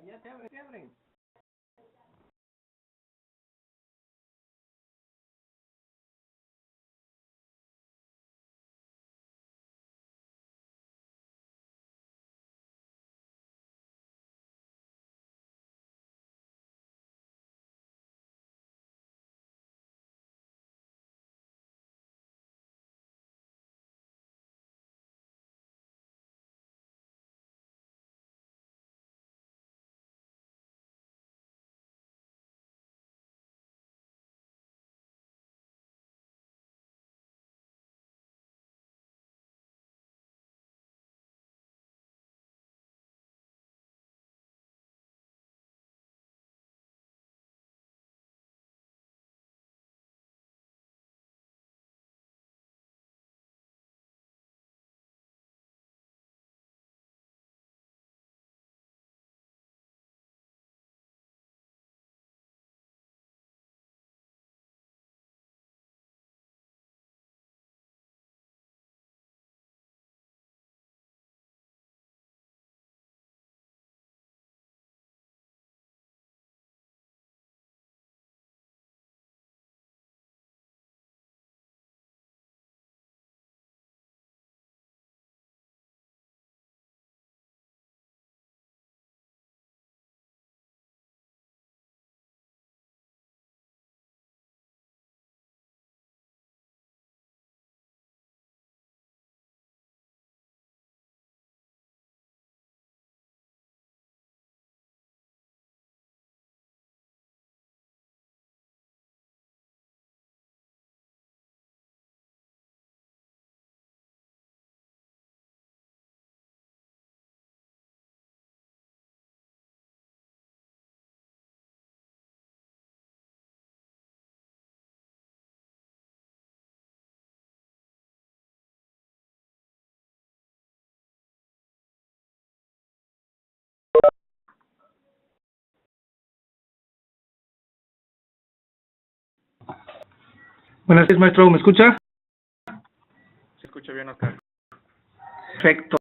Ya te abren, te abren. Buenas tardes, maestro, ¿me escucha? Se escucha bien, Oscar. Perfecto.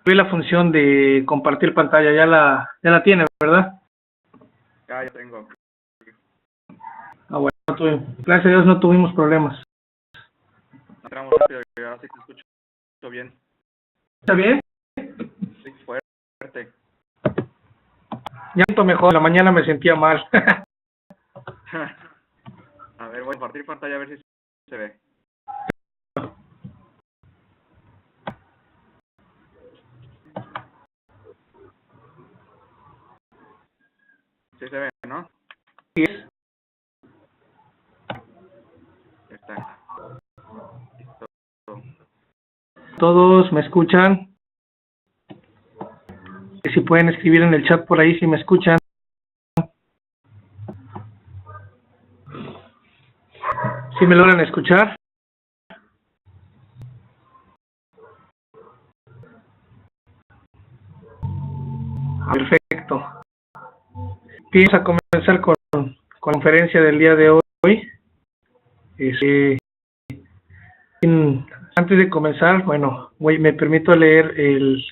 Vi la función de compartir pantalla, ya la tiene, ¿verdad? Ya tengo. Ah, bueno, gracias a Dios no tuvimos problemas. Entramos rápido y ahora sí te escucho bien. ¿Está bien? Sí, fuerte. Ya siento mejor, la mañana me sentía mal. A ver, voy a compartir pantalla a ver si se ve. Sí se ve, ¿no? Sí es. Ya está. Listo. ¿Todos me escuchan? Si pueden escribir en el chat por ahí si me escuchan. ¿Sí me logran escuchar? Perfecto. Vamos a comenzar con la conferencia del día de hoy. Antes de comenzar, bueno, me permito leer el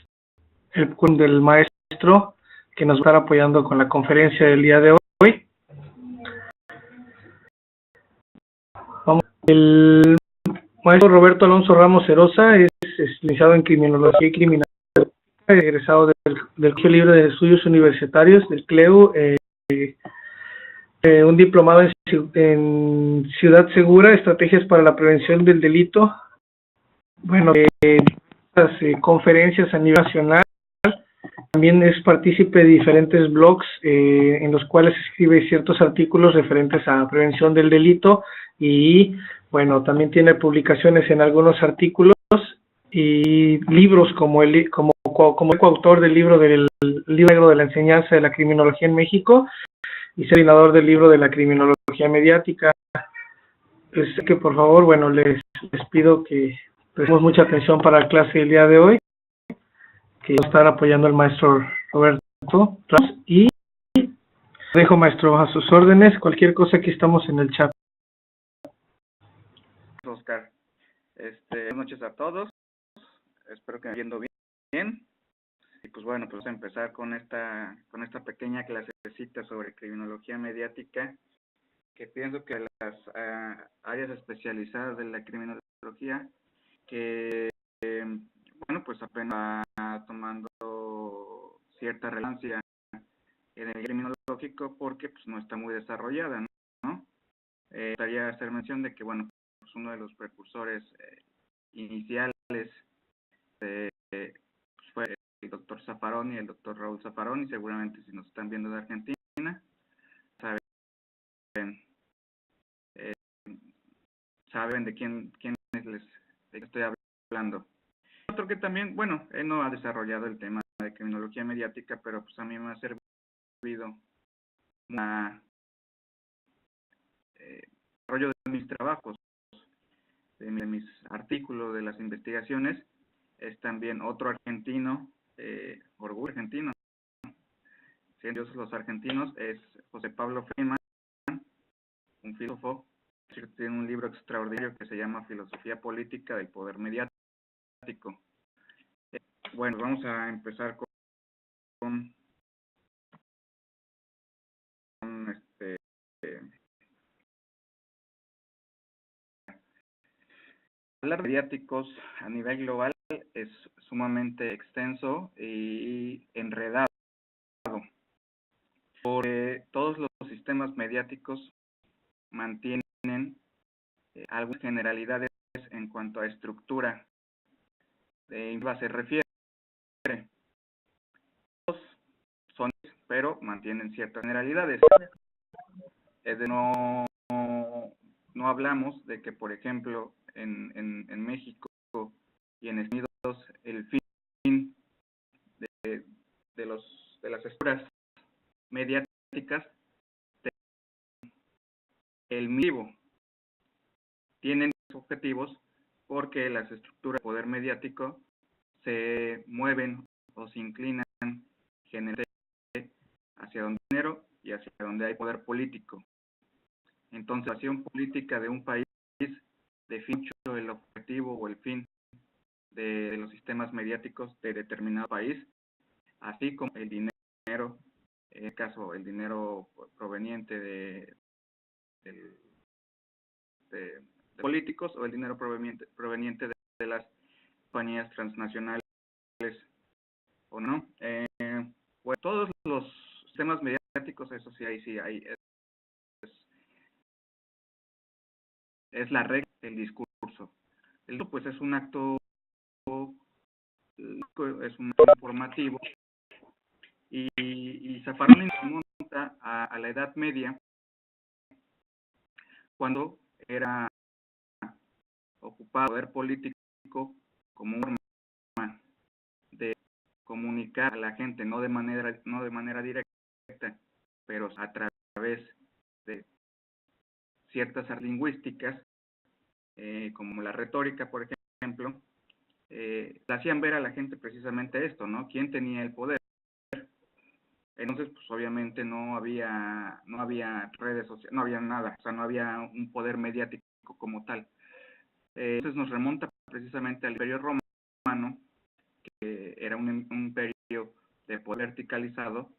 del maestro que nos va a estar apoyando con la conferencia del día de hoy. Vamos, el maestro Roberto Alonso Ramos Cerosa es licenciado en Criminología y Criminalística, egresado del Colegio Libre de Estudios Universitarios, del CLEU, un diplomado en Ciudad Segura, Estrategias para la Prevención del Delito. Bueno, conferencias a nivel nacional. También es partícipe de diferentes blogs en los cuales escribe ciertos artículos referentes a prevención del delito y, bueno, también tiene publicaciones en algunos artículos y libros como coautor del libro negro de la enseñanza de la criminología en México y coordinador del libro de la criminología mediática. Así que, por favor, bueno, les pido que prestemos mucha atención para la clase del día de hoy, que va a estar apoyando el maestro Roberto Ramos, y dejo, maestro, a sus órdenes, cualquier cosa, aquí estamos en el chat. Oscar, buenas noches a todos, espero que me viendo bien. Bien, y pues bueno, pues vamos a empezar con esta pequeña clasecita sobre criminología mediática, que pienso que las áreas especializadas de la criminología, que bueno, pues apenas va tomando cierta relevancia en el criminológico porque pues no está muy desarrollada, ¿no? Gustaría hacer mención de que, bueno, pues uno de los precursores iniciales pues fue el doctor Zaffaroni, el doctor Raúl Zaffaroni. Seguramente si nos están viendo de Argentina, saben, eh, saben de quién de qué estoy hablando. Otro que también, bueno, él no ha desarrollado el tema de criminología mediática, pero pues a mí me ha servido una desarrollo de mis trabajos, de mis artículos, de las investigaciones. Es también otro argentino, orgullo argentino, siendo los argentinos, es José Pablo Feynman, un filósofo, que tiene un libro extraordinario que se llama Filosofía Política del Poder Mediático. Bueno, vamos a empezar con hablar de mediáticos a nivel global es sumamente extenso y enredado, porque todos los sistemas mediáticos mantienen algunas generalidades en cuanto a estructura de se refiere. Todos son, pero mantienen ciertas generalidades. Es de no hablamos de que, por ejemplo, en México y en Estados Unidos, el fin de las estructuras mediáticas, el mismo tienen objetivos porque las estructuras de poder mediático se mueven o se inclinan generalmente hacia donde hay dinero y hacia donde hay poder político. Entonces, la acción política de un país define el objetivo o el fin de los sistemas mediáticos de determinado país, así como el dinero, en este caso el dinero proveniente de políticos o el dinero proveniente de las compañías transnacionales o no. Pues todos los sistemas mediáticos, eso sí, ahí sí hay, es la regla del discurso. El discurso pues es un acto informativo y Zaffaroni remonta a la Edad Media, cuando era ocupado el poder político como una forma de comunicar a la gente, no de manera directa, pero a través de ciertas artes lingüísticas, como la retórica, por ejemplo, hacían ver a la gente precisamente esto, ¿no? ¿Quién tenía el poder? Entonces, pues obviamente no había redes sociales, no había nada, o sea, no había un poder mediático como tal. Entonces nos remonta precisamente al Imperio Romano, que era un imperio de poder verticalizado,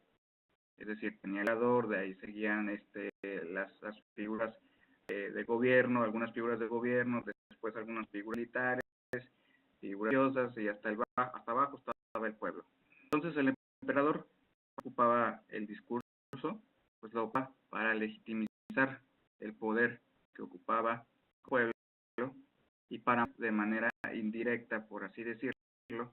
es decir, tenía el emperador, de ahí seguían las figuras de gobierno, algunas figuras de gobierno, después algunas figuras militares, figuras religiosas, y hasta abajo estaba el pueblo. Entonces el emperador ocupaba el discurso, pues lo ocupaba para legitimizar el poder que ocupaba el pueblo y para, de manera indirecta, por así decirlo,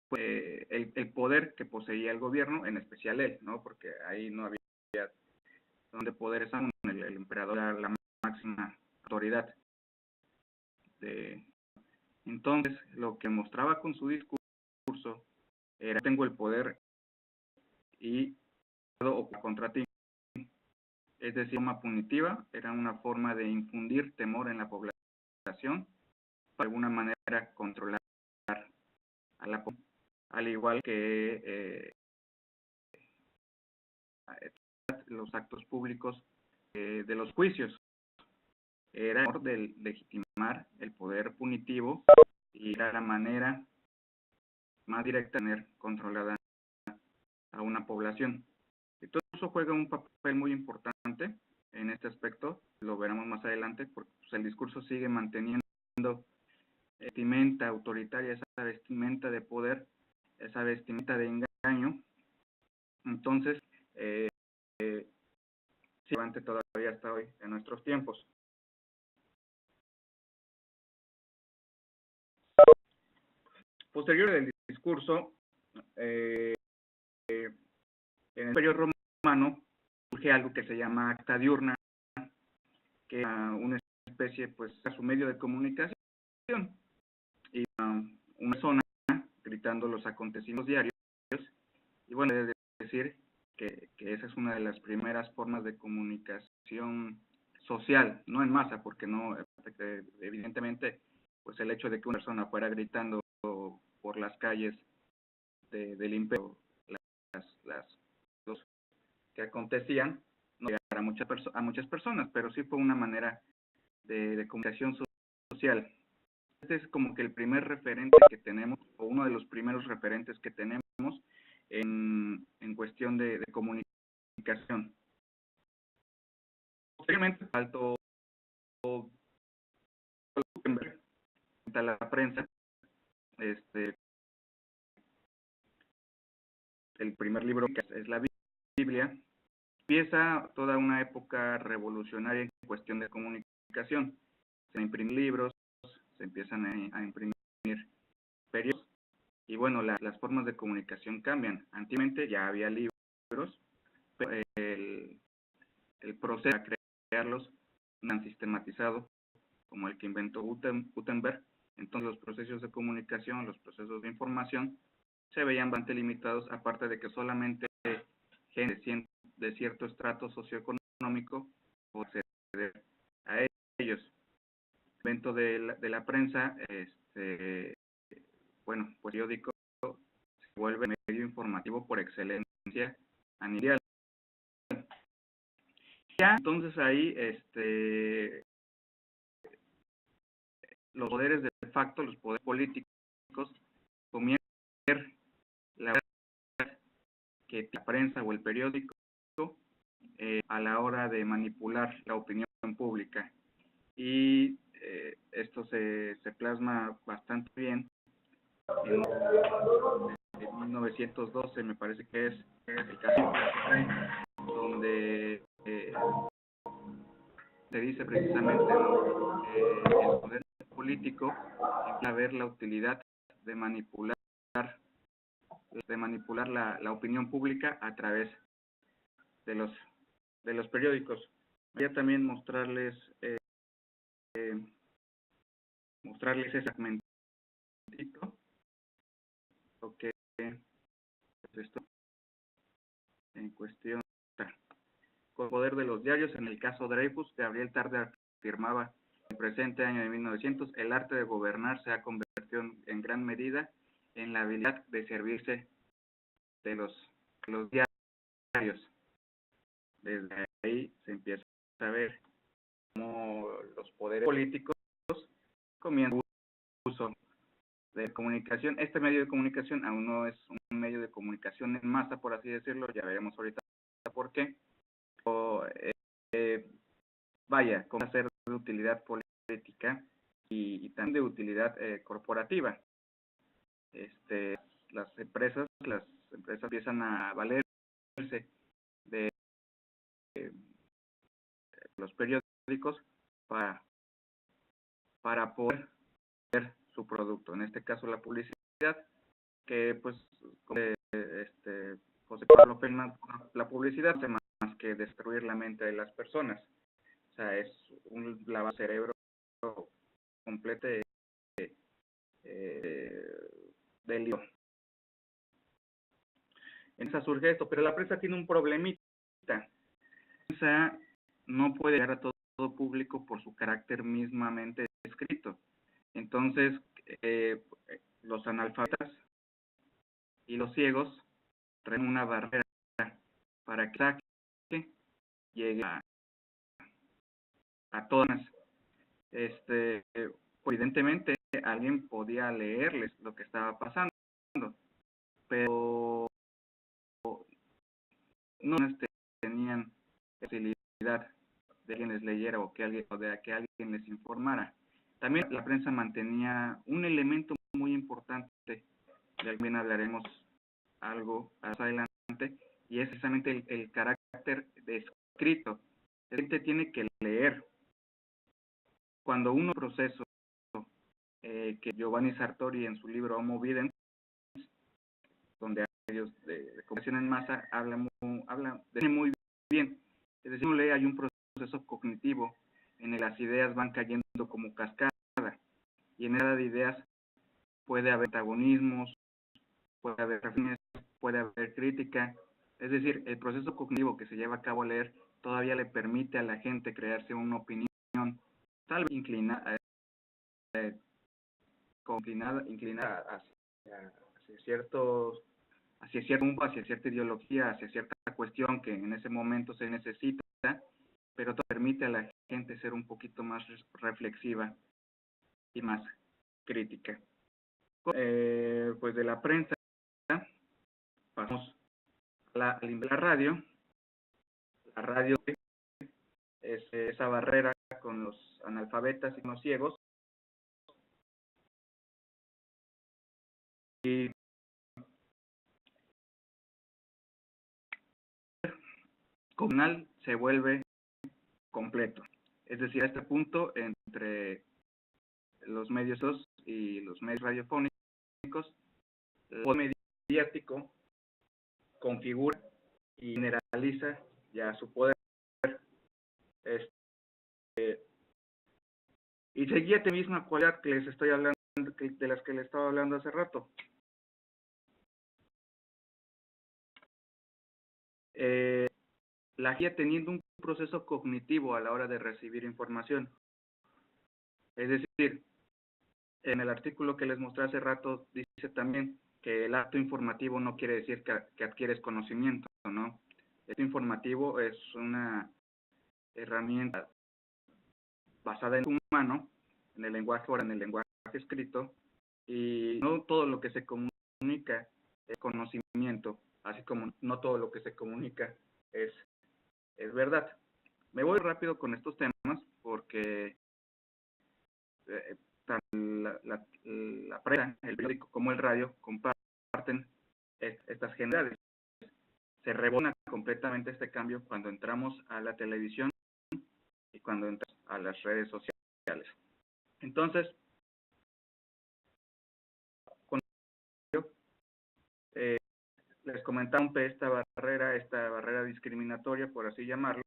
pues, el poder que poseía el gobierno, en especial él, ¿no? Porque ahí no había donde poderes aún, el emperador era la máxima autoridad. Entonces, lo que mostraba con su discurso era: tengo el poder y puedo contra ti. Es decir, forma punitiva, era una forma de infundir temor en la población, para de alguna manera controlar a la población, al igual que los actos públicos de los juicios. Era de legitimar el poder punitivo y era la manera más directa de tener controlada a una población. Y todo eso juega un papel muy importante en este aspecto, lo veremos más adelante, porque pues, el discurso sigue manteniendo vestimenta autoritaria, esa vestimenta de poder, esa vestimenta de engaño. Entonces, sí, todavía hasta hoy, en nuestros tiempos. Posterior del discurso, en el Imperio Romano surge algo que se llama acta diurna, que es una especie, pues, a su medio de comunicación, y una persona gritando los acontecimientos diarios, y bueno, es decir que esa es una de las primeras formas de comunicación social, no en masa, porque no, evidentemente, pues el hecho de que una persona fuera gritando por las calles del imperio, los que acontecían, no llegar a muchas personas, pero sí fue una manera de comunicación social. Este es como que el primer referente que tenemos, o uno de los primeros referentes que tenemos en cuestión de comunicación. Posteriormente, salto a la prensa, el primer libro que es la Biblia, empieza toda una época revolucionaria en cuestión de comunicación. Se imprimen libros, se empiezan a imprimir periódicos, y bueno, las formas de comunicación cambian. Antiguamente ya había libros, pero el proceso para crearlos no han sistematizado como el que inventó Gutenberg. Entonces los procesos de comunicación, los procesos de información se veían bastante limitados, aparte de que solamente gente de cierto estrato socioeconómico puede acceder a ellos. El invento de la prensa, bueno, periódico se vuelve medio informativo por excelencia a nivel. Ya, entonces ahí, los poderes de facto, los poderes políticos, comienzan a ver la verdad que la prensa o el periódico a la hora de manipular la opinión pública. Y esto se plasma bastante bien en 1912, me parece que es el caso donde se dice precisamente, ¿no? El poder político empieza a ver la utilidad de manipular la opinión pública a través de los periódicos. Voy a también mostrarles ese segmentito, lo que esto en cuestión con el poder de los diarios. En el caso Dreyfus, Gabriel Tarde afirmaba en el presente año de 1900, el arte de gobernar se ha convertido en gran medida en la habilidad de servirse de los diarios. Desde ahí se empieza a ver cómo los poderes políticos comienzan uso de comunicación. Este medio de comunicación aún no es un medio de comunicación en masa, por así decirlo, ya veremos ahorita por qué. O, vaya, cómo hacer de utilidad política y también de utilidad corporativa. Las empresas empiezan a valerse de los periódicos para poder ver su producto, en este caso la publicidad, que pues José Pablo Feynman, la publicidad hace más que destruir la mente de las personas, o sea, es un lavado de cerebro completo del lío. En esa surge esto, pero la prensa tiene un problemita. La prensa no puede llegar a todo público por su carácter mismamente escrito. Entonces, los analfabetas y los ciegos traen una barrera para que llegue a todas. Evidentemente, alguien podía leerles lo que estaba pasando, pero no tenían facilidad de que alguien les leyera o de que alguien les informara. También la prensa mantenía un elemento muy importante, del que también hablaremos algo más adelante, y es precisamente el carácter de escrito. La gente tiene que leer. Cuando uno proceso que Giovanni Sartori en su libro Homo Videns, donde ellos de comunicación en masa hablan muy bien. Es decir, uno lee, hay un proceso cognitivo en el que las ideas van cayendo como cascada, y en esa de ideas puede haber antagonismos, puede haber reflexiones, puede haber crítica. Es decir, el proceso cognitivo que se lleva a cabo al leer todavía le permite a la gente crearse una opinión, tal vez inclinada hacia cierta ideología, hacia cierta cuestión que en ese momento se necesita, pero permite a la gente ser un poquito más reflexiva y más crítica. Pues de la prensa pasamos a la radio. La radio es esa barrera con los analfabetas y con los ciegos, y comunal se vuelve completo. Es decir, a este punto, entre los medios y los medios radiofónicos, el poder mediático configura y generaliza ya su poder. Y seguía esta misma cualidad que les estoy hablando, de las que les estaba hablando hace rato. La guía teniendo un proceso cognitivo a la hora de recibir información. Es decir, en el artículo que les mostré hace rato dice también que el acto informativo no quiere decir que adquieres conocimiento, ¿no? El acto informativo es una herramienta basada en el humano, en el lenguaje oral, en el lenguaje escrito, y no todo lo que se comunica es conocimiento, así como no todo lo que se comunica es verdad. Me voy rápido con estos temas porque tanto la prensa, el periódico como el radio comparten estas generalidades. Se rebona completamente este cambio cuando entramos a la televisión y cuando entramos a las redes sociales. Entonces, les comentaba esta barrera discriminatoria, por así llamarlo,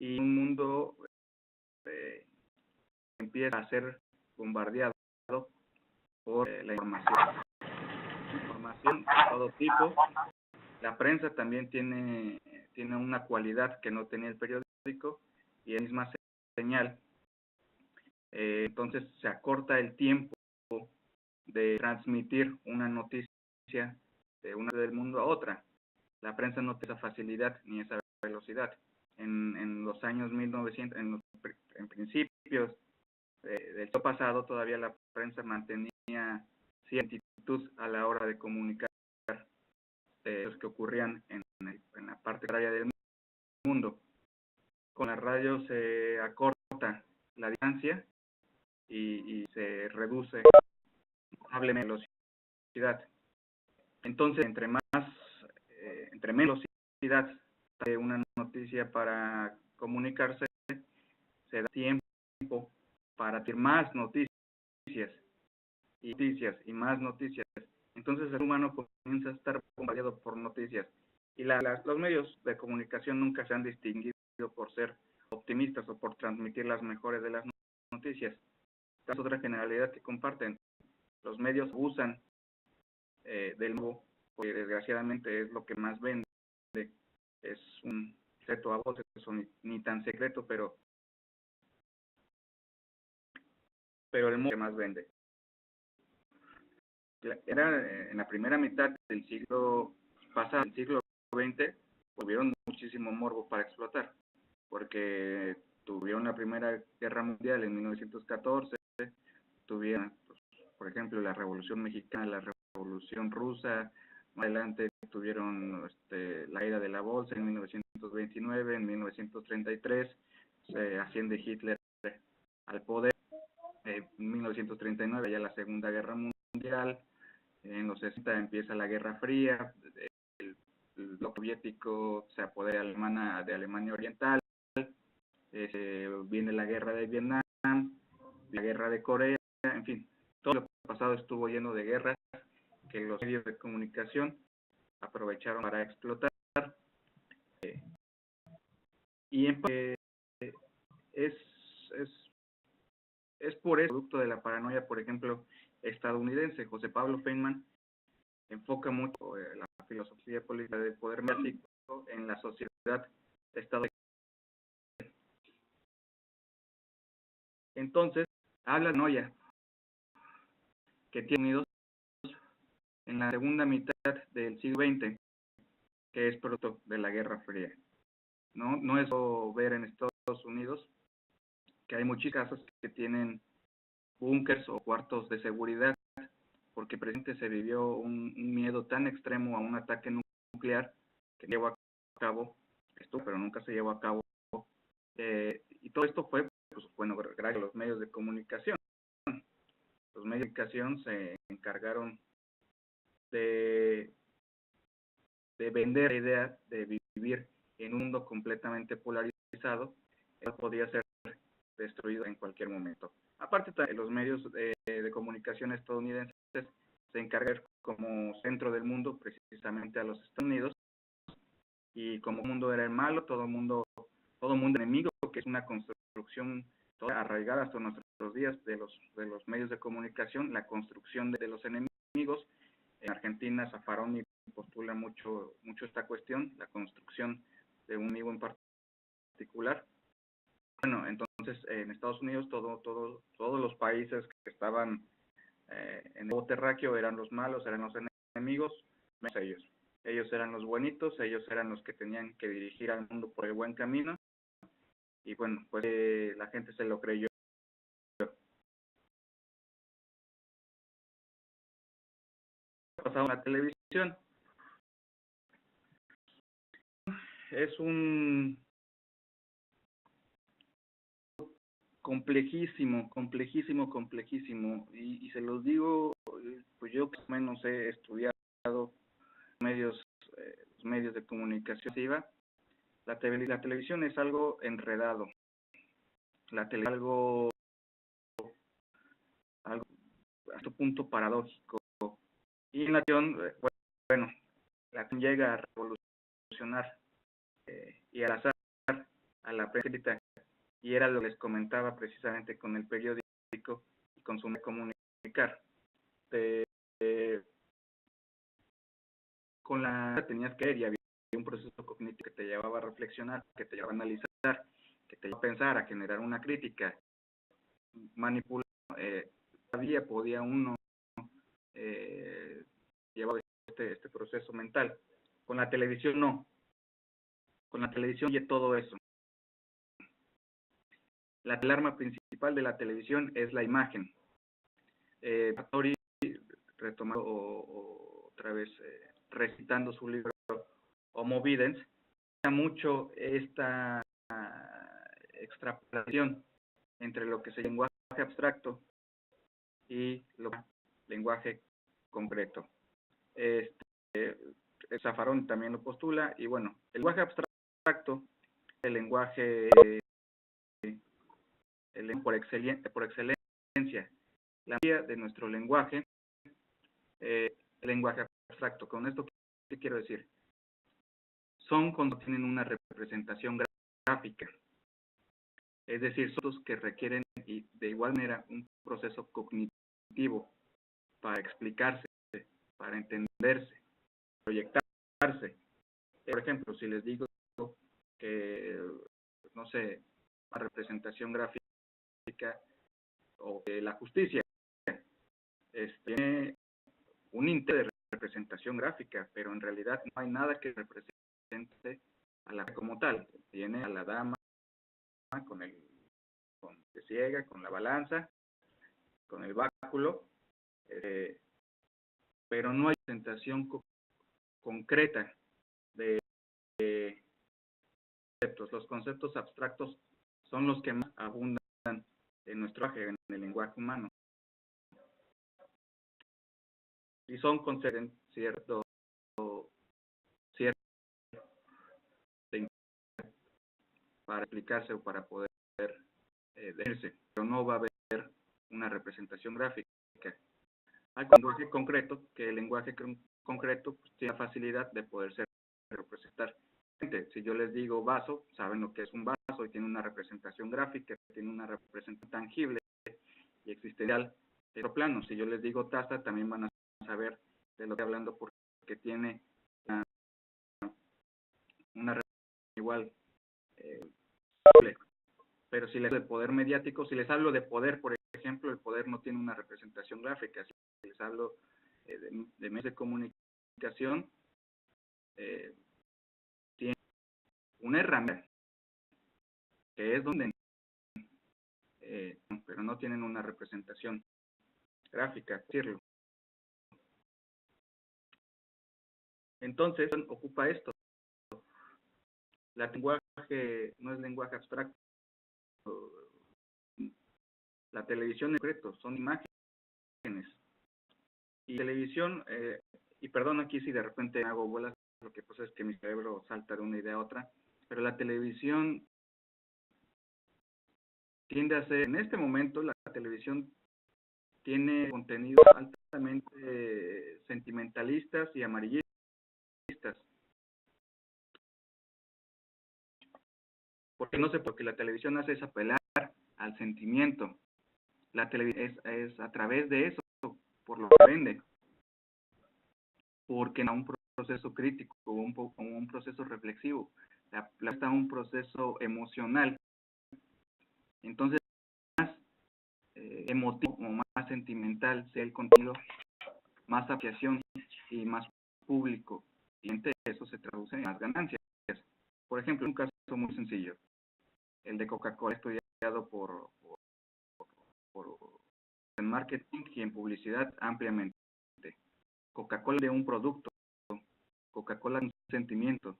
y un mundo empieza a ser bombardeado por la información de todo tipo. La prensa también tiene una cualidad que no tenía el periódico, y es la misma señal. Entonces se acorta el tiempo de transmitir una noticia de una del mundo a otra. La prensa no tiene esa facilidad ni esa velocidad. En los años 1900, en principios del siglo pasado, todavía la prensa mantenía cierta actitud a la hora de comunicar los que ocurrían en la parte agraria del mundo. Con la radio se acorta la distancia y se reduce notablemente la velocidad. Entonces, entre menos velocidad de una noticia para comunicarse, se da tiempo para tener más noticias y más noticias. Entonces el humano comienza a estar bombardeado por noticias, y los medios de comunicación nunca se han distinguido por ser optimistas o por transmitir las mejores de las noticias. Esta es otra generalidad que comparten. Los medios usan del nuevo, porque desgraciadamente es lo que más vende. Es un secreto a voces, ni tan secreto, pero el modo que más vende. Era en la primera mitad del siglo pasado, el siglo XX, tuvieron muchísimo morbo para explotar, porque tuvieron la Primera Guerra Mundial en 1914, tuvieron, pues, por ejemplo, la Revolución Mexicana, la Revolución Rusa, más adelante tuvieron la caída de la bolsa en 1929, en 1933 se asciende Hitler al poder, en 1939 ya la Segunda Guerra Mundial, en los 60 empieza la Guerra Fría, el bloque soviético se apodera de Alemania Oriental, viene la Guerra de Vietnam, la Guerra de Corea, en fin, todo lo pasado estuvo lleno de guerras que los medios de comunicación aprovecharon para explotar, y en parte es por eso, producto de la paranoia, por ejemplo, estadounidense. José Pablo Feynman enfoca mucho la filosofía política del poder mediático en la sociedad estadounidense. Entonces, habla de paranoia que tiene Unidos en la segunda mitad del siglo XX, que es producto de la Guerra Fría. No es ver en Estados Unidos que hay muchas casas que tienen búnkers o cuartos de seguridad, porque precisamente se vivió un miedo tan extremo a un ataque nuclear que llevó a cabo esto, pero nunca se llevó a cabo. Y todo esto fue, pues, bueno, gracias a los medios de comunicación. Los medios de comunicación se encargaron de vender la idea de vivir en un mundo completamente polarizado, que podía ser destruido en cualquier momento. Aparte, los medios de comunicación estadounidenses se encargan como centro del mundo precisamente a los Estados Unidos, y como el mundo era el malo, todo mundo enemigo, que es una construcción toda arraigada hasta nuestros días de los medios de comunicación, la construcción de los enemigos. En Argentina, Zaffaroni postula mucho esta cuestión, la construcción de un enemigo en particular. Bueno, entonces en Estados Unidos todos los países que estaban en el globo terráqueo eran los malos, eran los enemigos, menos ellos. Ellos eran los buenitos, ellos eran los que tenían que dirigir al mundo por el buen camino, y bueno, pues la gente se lo creyó. Pasado en la televisión, es un complejísimo, y se los digo, pues yo que menos he estudiado medios de comunicación. La televisión es algo enredado, la televisión es algo hasta un punto paradójico, y en la televisión, bueno, la televisión llega a revolucionar y al azar a la prensa, y era lo que les comentaba precisamente con el periódico y con su comunicar. Con la tenías que ver, y había un proceso cognitivo que te llevaba a reflexionar, que te llevaba a analizar, que te llevaba a pensar, a generar una crítica, manipular. Todavía podía uno llevar este proceso mental. Con la televisión no. Con la televisión y todo eso. La arma principal de la televisión es la imagen. Sartori, retomando otra vez, recitando su libro Homo Videns, mucho esta extrapolación entre lo que es el lenguaje abstracto y el lenguaje concreto. Zaffaroni también lo postula, y bueno, el lenguaje abstracto, el lenguaje por excelencia, la mayoría de nuestro lenguaje, el lenguaje abstracto. Con esto, ¿qué quiero decir? Son cuando tienen una representación gráfica, es decir, son los que requieren de igual manera un proceso cognitivo para explicarse, para entenderse, proyectarse. Por ejemplo, si les digo que, no sé, una representación gráfica o de la justicia tiene un intento de representación gráfica, pero en realidad no hay nada que represente a la como tal. Tiene a la dama que ciega con la balanza, con el báculo, pero no hay presentación concreta de conceptos. Los conceptos abstractos son los que más abundan en nuestro lenguaje, en el lenguaje humano. Y son conceptos cierto para explicarse o para poder decirse, pero no va a haber una representación gráfica. Hay un lenguaje concreto, que el lenguaje concreto pues, tiene la facilidad de poderse representar. Si yo les digo vaso, saben lo que es un vaso y tiene una representación gráfica, tiene una representación tangible y existencial de otro plano. Si yo les digo taza, también van a saber de lo que estoy hablando porque tiene una representación igual. Pero si les hablo de poder mediático, si les hablo de poder, por ejemplo, el poder no tiene una representación gráfica. Si les hablo de medios de comunicación, tiene una herramienta que es donde pero no tienen una representación gráfica, decirlo. Entonces, ocupa esto. El lenguaje no es lenguaje abstracto. La televisión en concreto son imágenes. Y televisión, y perdón aquí si de repente hago bolas, lo que pasa es que mi cerebro salta de una idea a otra, pero la televisión tiende a ser, en este momento la televisión tiene contenidos altamente sentimentalistas y amarillistas. Porque no sé, porque la televisión hace es apelar al sentimiento. La televisión es a través de eso, por lo que vende. Porque no un proceso crítico o un proceso reflexivo. Está un proceso emocional. Entonces, más emotivo o más sentimental sea el contenido, más apreciación y más público. Y entre eso se traduce en más ganancias. Por ejemplo, un caso muy sencillo. El de Coca-Cola, estudiado por en marketing y en publicidad ampliamente. Coca-Cola de un producto, Coca-Cola es un sentimiento,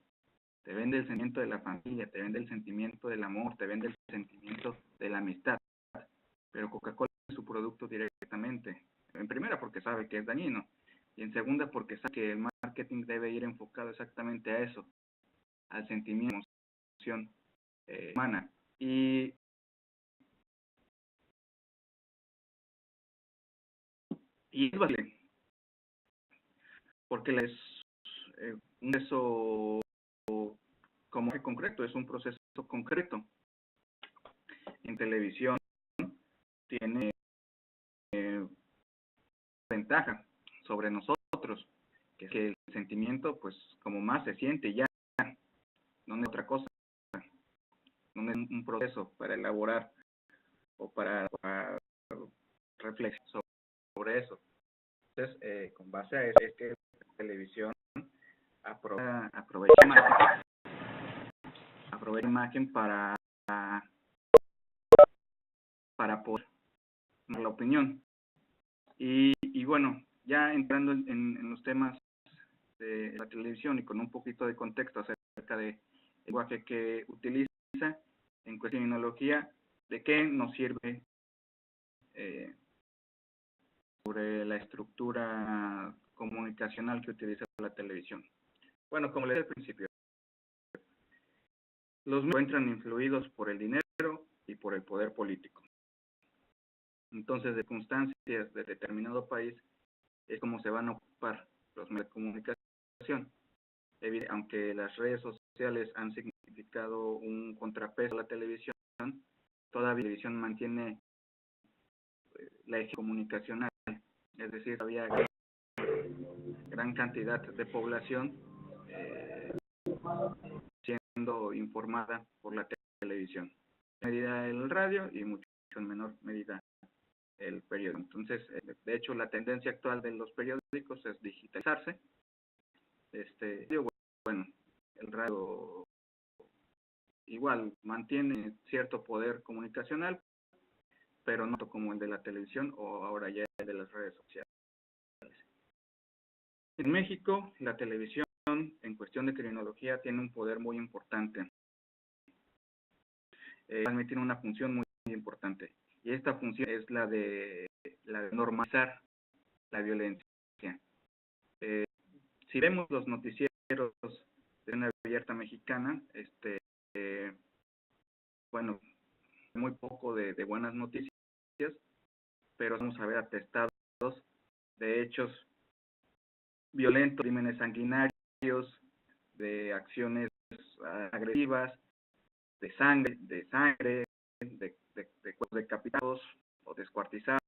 te vende el sentimiento de la familia, te vende el sentimiento del amor, te vende el sentimiento de la amistad, pero Coca-Cola es su producto directamente, en primera porque sabe que es dañino, y en segunda porque sabe que el marketing debe ir enfocado exactamente a eso, al sentimiento, emoción humana, y es básico, porque es un proceso como que concreto, es un proceso concreto. En televisión tiene ventaja sobre nosotros, que es que el sentimiento, pues, como más se siente ya, no es otra cosa, no es un proceso para elaborar o para reflexionar sobre eso. Entonces, con base a eso, es que la televisión aprovecha imagen para poder dar la opinión. Y bueno, ya entrando en los temas de la televisión y con un poquito de contexto acerca del lenguaje que utiliza en cuestión de tecnología, de qué nos sirve sobre la estructura comunicacional que utiliza la televisión. Bueno, como les decía al principio, los medios se encuentran influidos por el dinero y por el poder político. Entonces, de circunstancias de determinado país es como se van a ocupar los medios de comunicación. Aunque las redes sociales han significado un contrapeso a la televisión, todavía la televisión mantiene la eje comunicacional, es decir, había gran cantidad de población siendo informada por la televisión. En medida el radio y mucho en menor medida el periódico. Entonces, de hecho, la tendencia actual de los periódicos es digitalizarse. Bueno, el radio igual mantiene cierto poder comunicacional, pero no como el de la televisión o ahora ya el de las redes sociales. En México, la televisión en cuestión de criminología tiene un poder muy importante. También tiene una función muy importante, y esta función es la de normalizar la violencia. Si vemos los noticieros de una abierta mexicana, bueno, muy poco de buenas noticias, pero vamos a ver atestados de hechos violentos, crímenes sanguinarios, de acciones agresivas, de sangre, de cuerpos decapitados o descuartizados,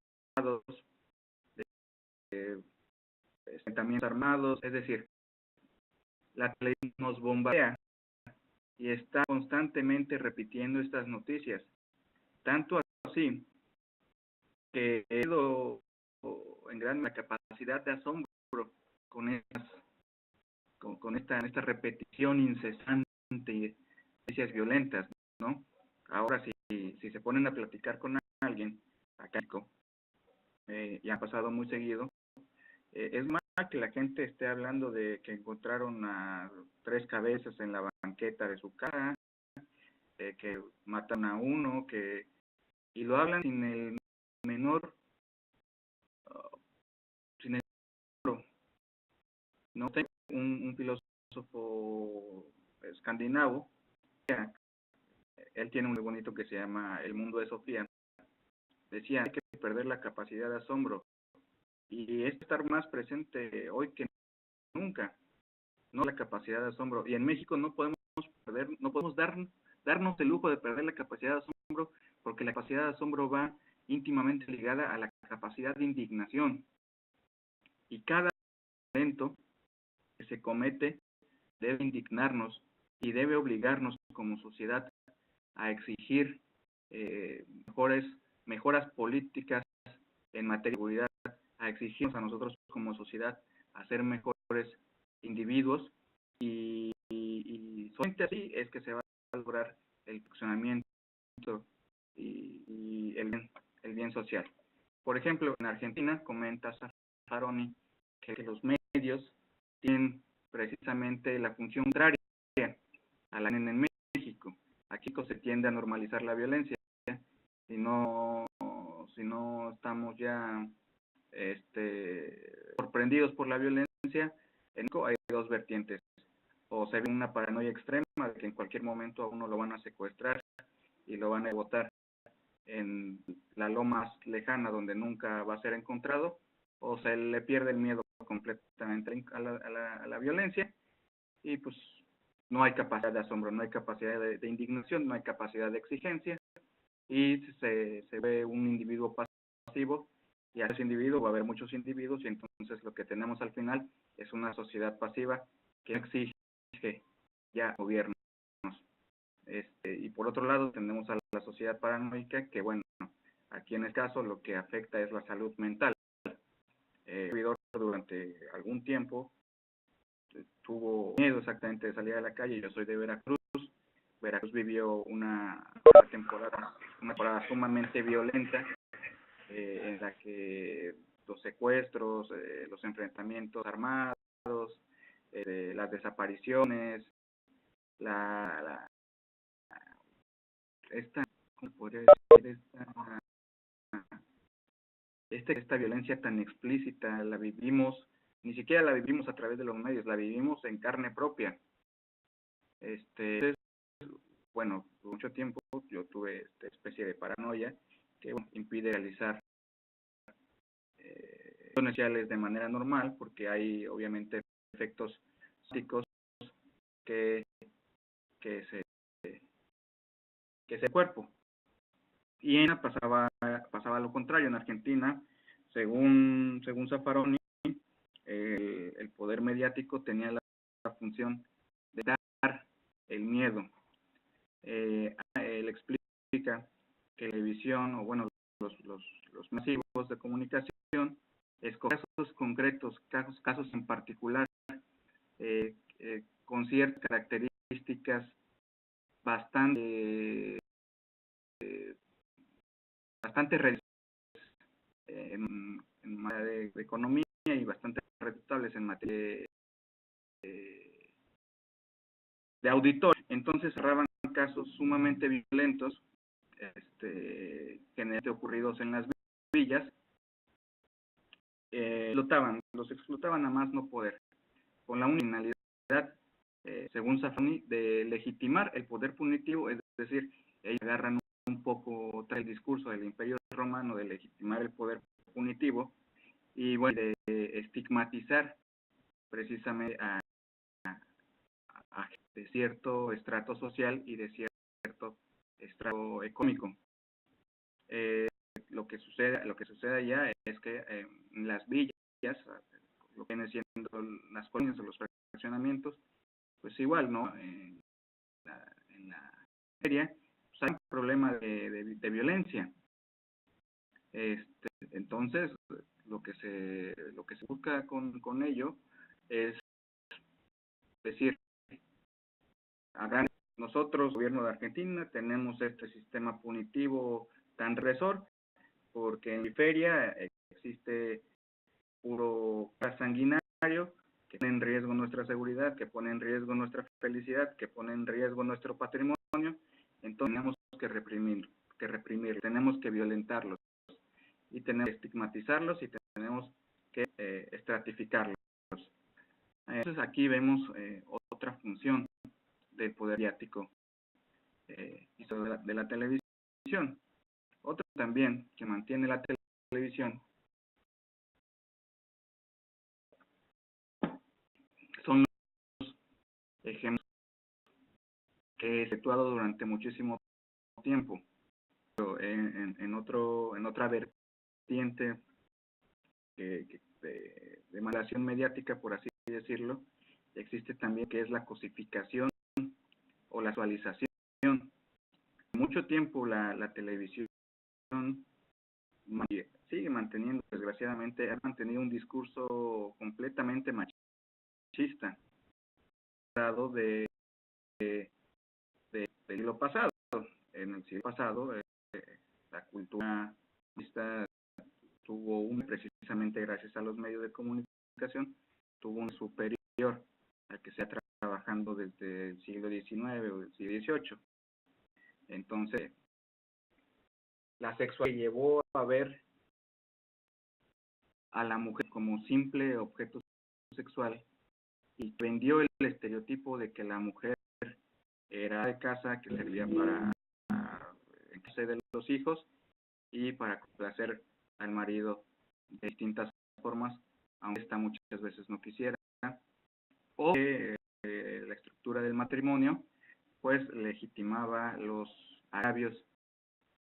de enfrentamientos armados. Es decir, la televisión nos bombardea y está constantemente repitiendo estas noticias, tanto así que he ido en gran la capacidad de asombro con esta repetición incesante de noticias violentas, ¿no? Ahora, si se ponen a platicar con alguien acá, y ha pasado muy seguido, es más que la gente esté hablando de que encontraron a 3 cabezas en la banqueta de su casa, que matan a uno, y lo hablan sin el menor, sin el no tengo un filósofo escandinavo, él tiene un muy bonito que se llama El mundo de Sofía, decía, hay que perder la capacidad de asombro, y es estar más presente hoy que nunca, no la capacidad de asombro, y en México no podemos darnos el lujo de perder la capacidad de asombro, porque la capacidad de asombro va íntimamente ligada a la capacidad de indignación, y cada evento que se comete debe indignarnos y debe obligarnos como sociedad a exigir mejoras políticas en materia de seguridad, a exigirnos a nosotros como sociedad a ser mejores individuos, y solamente así es que se va a lograr el funcionamiento y el bien social. Por ejemplo, en Argentina, comenta Zaffaroni que los medios tienen precisamente la función contraria a la en México. Aquí se tiende a normalizar la violencia, si no estamos ya sorprendidos por la violencia. En México hay 2 vertientes: o se ve una paranoia extrema de que en cualquier momento a uno lo van a secuestrar y lo van a botar en la loma más lejana donde nunca va a ser encontrado, o se le pierde el miedo completamente a la violencia, y pues no hay capacidad de asombro, no hay capacidad de indignación, no hay capacidad de exigencia, y se ve un individuo pasivo, y a ese individuo va a haber muchos individuos, y entonces lo que tenemos al final es una sociedad pasiva que exige ya gobiernos. Y por otro lado tenemos a la sociedad paranoica, que bueno, aquí en el caso lo que afecta es la salud mental. Durante algún tiempo tuvo miedo exactamente de salir a la calle. Yo soy de Veracruz. Veracruz vivió una temporada sumamente violenta, en la que los secuestros, los enfrentamientos armados, las desapariciones, ¿cómo podría decir? Esta violencia tan explícita la vivimos, ni siquiera la vivimos a través de los medios, la vivimos en carne propia. Entonces, bueno, por mucho tiempo yo tuve esta especie de paranoia que impide realizar sociales de manera normal, porque hay obviamente efectos psíquicos que ese cuerpo. Y en pasaba lo contrario. En Argentina, según Zaffaroni, el poder mediático tenía la función de dar el miedo. Él explica que la televisión, o bueno, los masivos de comunicación, escogen casos concretos, casos en particular, con ciertas características bastante bastante en materia de economía y bastante reditables en materia de auditorio. Entonces cerraban casos sumamente violentos, generalmente ocurridos en las villas, los explotaban a más no poder, con la única finalidad, según Safoni, de legitimar el poder punitivo, es decir, ellos agarran un poco el discurso del Imperio Romano de legitimar el poder punitivo y bueno, de estigmatizar precisamente de cierto estrato social y de cierto estrato económico. Lo que sucede allá es que en las villas, lo que viene siendo las colonias o los fraccionamientos, pues igual, ¿no? En la feria pues hay un problema de violencia. Entonces, lo que se busca con ello es decir, nosotros, gobierno de Argentina, tenemos este sistema punitivo tan represor, porque en mi feria existe puro sanguinario que pone en riesgo nuestra seguridad, que pone en riesgo nuestra felicidad, que pone en riesgo nuestro patrimonio. Entonces tenemos que reprimirlo, tenemos que violentarlos y tenemos que estigmatizarlos y tenemos que estratificarlos. Entonces aquí vemos otra función del poder mediático y de la televisión. Otra también que mantiene la televisión son los ejemplos que he efectuado durante muchísimo tiempo. Pero en otra vertiente de manipulación mediática, por así decirlo, existe también que es la cosificación o la actualización. Mucho tiempo la televisión sigue manteniendo, desgraciadamente, ha mantenido un discurso completamente machista del siglo pasado. En el siglo pasado, la cultura machista precisamente gracias a los medios de comunicación, tuvo un superior al que se ha trabajando desde el siglo XIX o el siglo XVIII. Entonces, la sexualidad llevó a ver a la mujer como simple objeto sexual y vendió el estereotipo de que la mujer era de casa, que servía para encargarse de los hijos y para complacer al marido de distintas formas, aunque esta muchas veces no quisiera, o la estructura del matrimonio pues legitimaba los agravios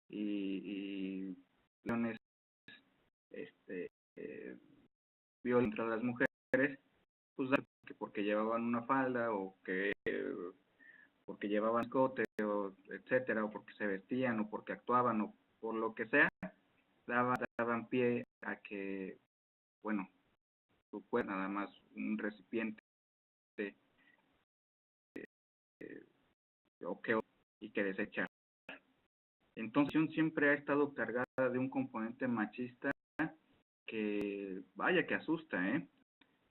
y violencia contra las mujeres, pues que porque llevaban una falda o que porque llevaban escote, o etcétera, o porque se vestían o porque actuaban o por lo que sea, daban pie a que, bueno, su cuerpo nada más un recipiente y que desechar. Entonces siempre ha estado cargada de un componente machista que vaya que asusta,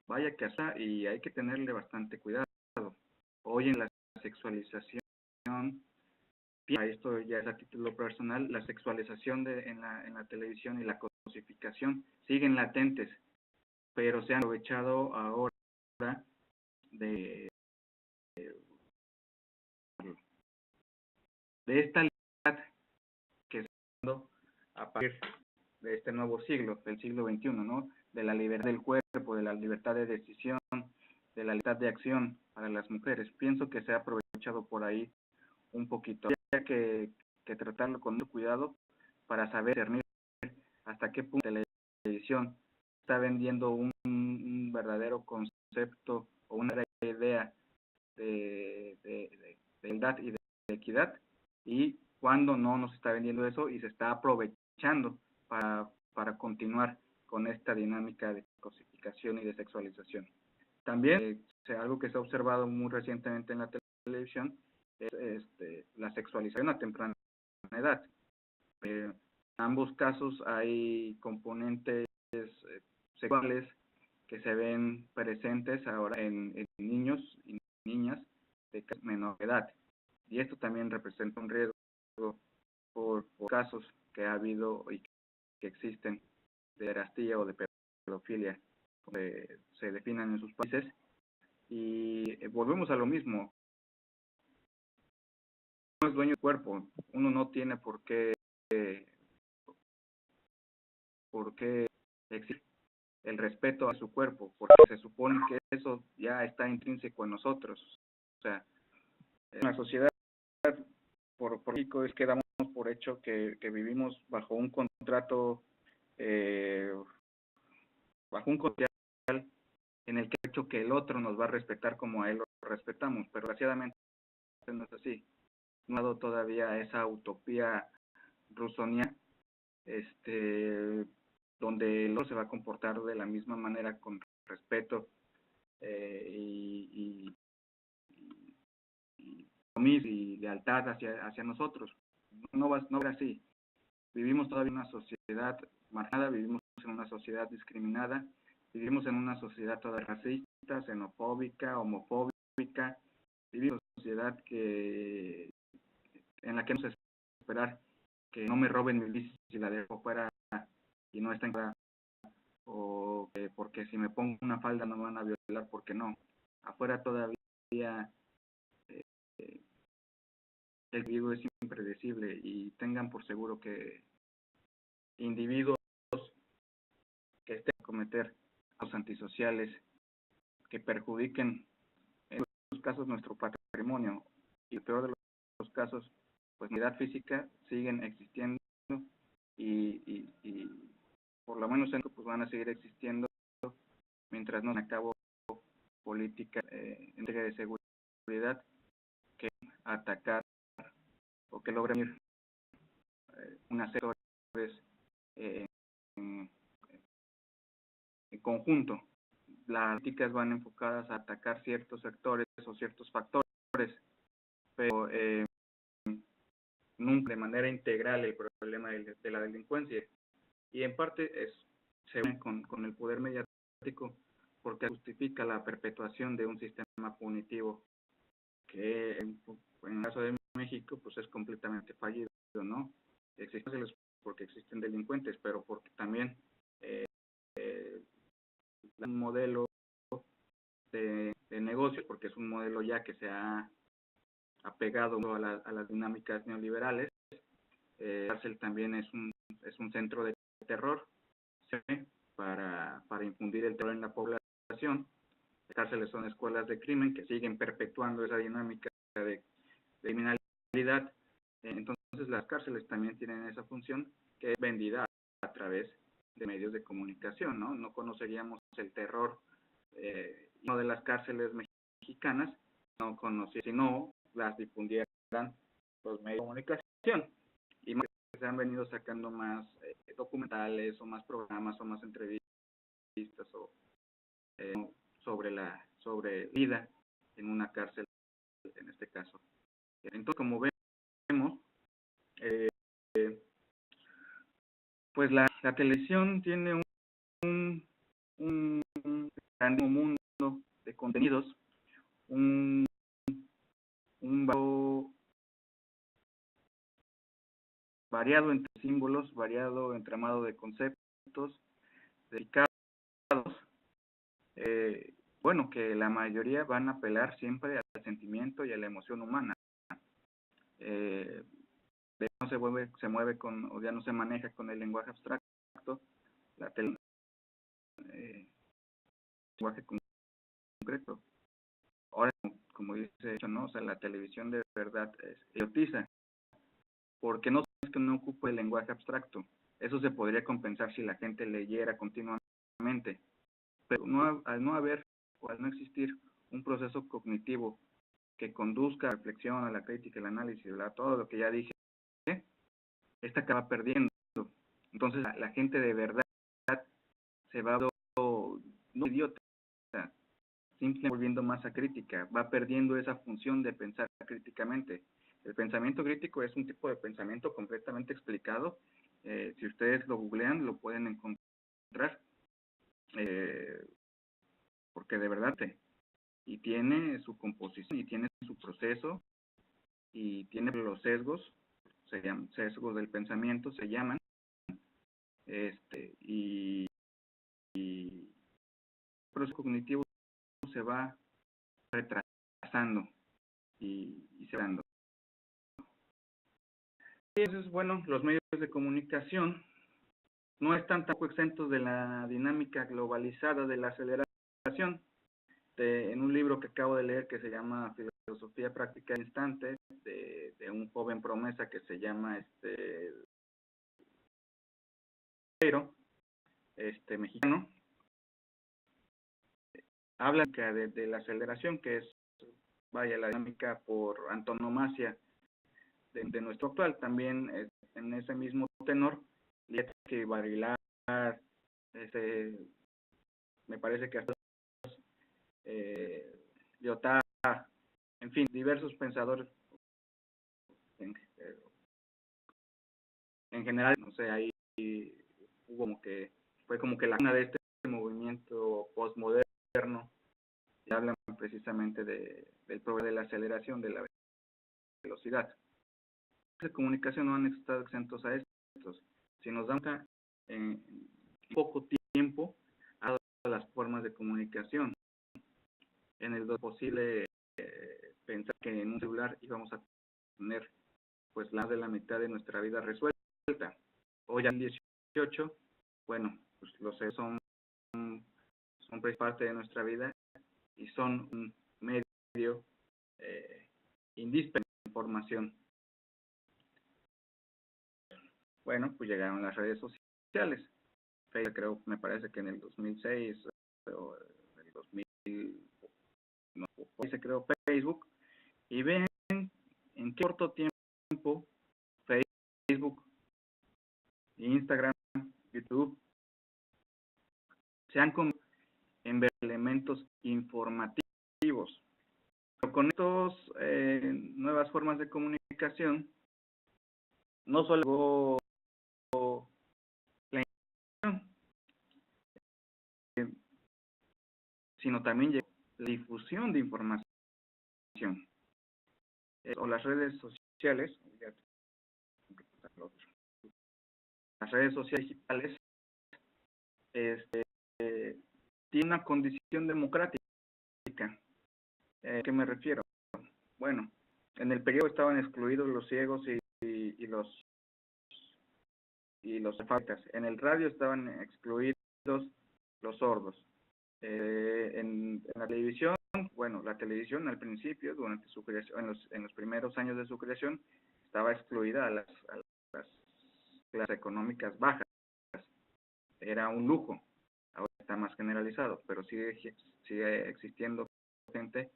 vaya que asusta y hay que tenerle bastante cuidado. Hoy en la sexualización, esto ya es a título personal, la sexualización en la televisión y la cosificación siguen latentes, pero se han aprovechado ahora de esta libertad que está dando a partir de este nuevo siglo, del siglo XXI, ¿no? De la libertad del cuerpo, de la libertad de decisión, de la libertad de acción para las mujeres. Pienso que se ha aprovechado por ahí un poquito. Hay que tratarlo con mucho cuidado para saber discernir hasta qué punto la televisión está vendiendo un verdadero concepto o una idea de igualdad y de equidad, y cuando no nos está vendiendo eso y se está aprovechando para continuar con esta dinámica de cosificación y de sexualización. También algo que se ha observado muy recientemente en la televisión es la sexualización a temprana edad. ambos casos hay componentes sexuales que se ven presentes ahora en niños y niñas de menor edad. Y esto también representa un riesgo por casos que ha habido y que existen de pederastia o de pedofilia, se definan en sus países. Y volvemos a lo mismo. Uno es dueño del cuerpo, uno no tiene por qué exigir el respeto a su cuerpo, porque se supone que eso ya está intrínseco en nosotros. O sea, en la sociedad, por México, es que damos por hecho que vivimos bajo un contrato, en el que he hecho que el otro nos va a respetar como a él lo respetamos, pero desgraciadamente no es así. No ha dado todavía esa utopía rusoniana, donde el otro se va a comportar de la misma manera con respeto y lealtad hacia nosotros. No va a ser así. Vivimos todavía en una sociedad marcada, vivimos en una sociedad discriminada, vivimos en una sociedad toda racista, xenofóbica, homofóbica, vivimos en una sociedad en la que no se esperar que no me roben mi bici si la dejo fuera y no está en casa, o porque si me pongo una falda no me van a violar, porque no. Afuera todavía el vivo es impredecible, y tengan por seguro que individuos que estén a cometer actos antisociales que perjudiquen en muchos casos nuestro patrimonio, y el peor de los casos, pues la edad física, siguen existiendo y por lo menos pues van a seguir existiendo mientras no se acabo política entrega de seguridad que atacar o que logren ir unas sectores en conjunto. Las políticas van enfocadas a atacar ciertos sectores o ciertos factores, pero nunca de manera integral el problema de la delincuencia. Y en parte se une con el poder mediático, porque justifica la perpetuación de un sistema punitivo que en el caso de México pues es completamente fallido, ¿no? Existen porque existen delincuentes, pero porque también un modelo de negocio, porque es un modelo ya que se ha apegado a las dinámicas neoliberales. La cárcel también es un centro de terror, ¿sí? para infundir el terror en la población. Las cárceles son escuelas de crimen que siguen perpetuando esa dinámica de criminalidad. Entonces las cárceles también tienen esa función, que es vendida a través de medios de comunicación, ¿no? No conoceríamos el terror no de las cárceles mexicanas, si no las difundieran los medios de comunicación. Y más que se han venido sacando más documentales o más programas o más entrevistas o sobre vida en una cárcel, en este caso. Entonces, como vemos, pues la televisión tiene un grandísimo mundo de contenidos, un variado entre símbolos, variado entramado de conceptos dedicados, bueno, que la mayoría van a apelar siempre al sentimiento y a la emoción humana. No se mueve o ya no se maneja con el lenguaje abstracto, la lenguaje concreto. Ahora, como dice, ¿no? O sea, la televisión de verdad erotiza, porque no es que no ocupe el lenguaje abstracto. Eso se podría compensar si la gente leyera continuamente, pero al no haber o al no existir un proceso cognitivo que conduzca a la reflexión, a la crítica, al análisis, a todo lo que ya dije, esta acaba perdiendo. Entonces la gente de verdad se va no idiota, simplemente volviendo más acrítica, va perdiendo esa función de pensar críticamente. El pensamiento crítico es un tipo de pensamiento completamente explicado Si ustedes lo googlean, lo pueden encontrar, porque de verdad, y tiene su composición, y tiene su proceso, y tiene los sesgos, se llaman sesgos del pensamiento, se llaman, y el proceso cognitivo se va retrasando y se va dando. Entonces, bueno, los medios de comunicación no están tampoco exentos de la dinámica globalizada de la aceleración. En un libro que acabo de leer que se llama Filosofía Práctica al Instante, de un joven promesa que se llama mexicano, habla de la aceleración, que es, vaya, la dinámica por antonomasia de nuestro actual. También en ese mismo tenor, que Baudrillard, me parece que hasta Lyotard, en fin, diversos pensadores en general, no sé, ahí fue como que la cuna de este movimiento postmoderno, y hablan precisamente del problema de la aceleración, de la velocidad. Los de comunicación no han estado exentos a estos. Si nos damos cuenta, en poco tiempo ha dado las formas de comunicación. En el posible pensar que en un celular íbamos a tener pues más de la mitad de nuestra vida resuelta. Hoy en 18, bueno, pues los celulares son parte de nuestra vida y son un medio indispensable de información. Bueno, pues llegaron las redes sociales. Facebook, creo, me parece que en el 2006 o en el 2000, no, se creó Facebook, y ven en qué corto tiempo Facebook, Instagram, YouTube se han convertido en elementos informativos. Pero con estas nuevas formas de comunicación, no solo la información, sino también la difusión de información. O las redes sociales, las redes sociales digitales, tienen una condición democrática. ¿A qué me refiero? Bueno, en el periodo estaban excluidos los ciegos y los alfabetas. En el radio estaban excluidos los sordos. En la televisión, bueno, la televisión al principio, durante su creación, en los primeros años de su creación, estaba excluida a las clases económicas bajas. Era un lujo. Ahora está más generalizado, pero sigue existiendo gente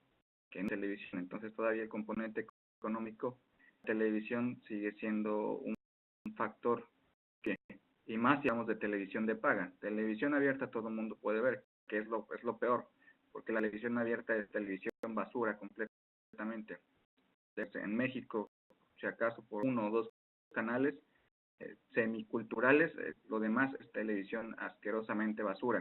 que en televisión. Entonces todavía el componente económico de televisión sigue siendo un factor que, y más si hablamos de televisión de paga. Televisión abierta todo el mundo puede ver, que es lo peor, porque la televisión abierta es televisión basura completamente. En México, si acaso por 1 o 2 canales semiculturales, lo demás es televisión asquerosamente basura.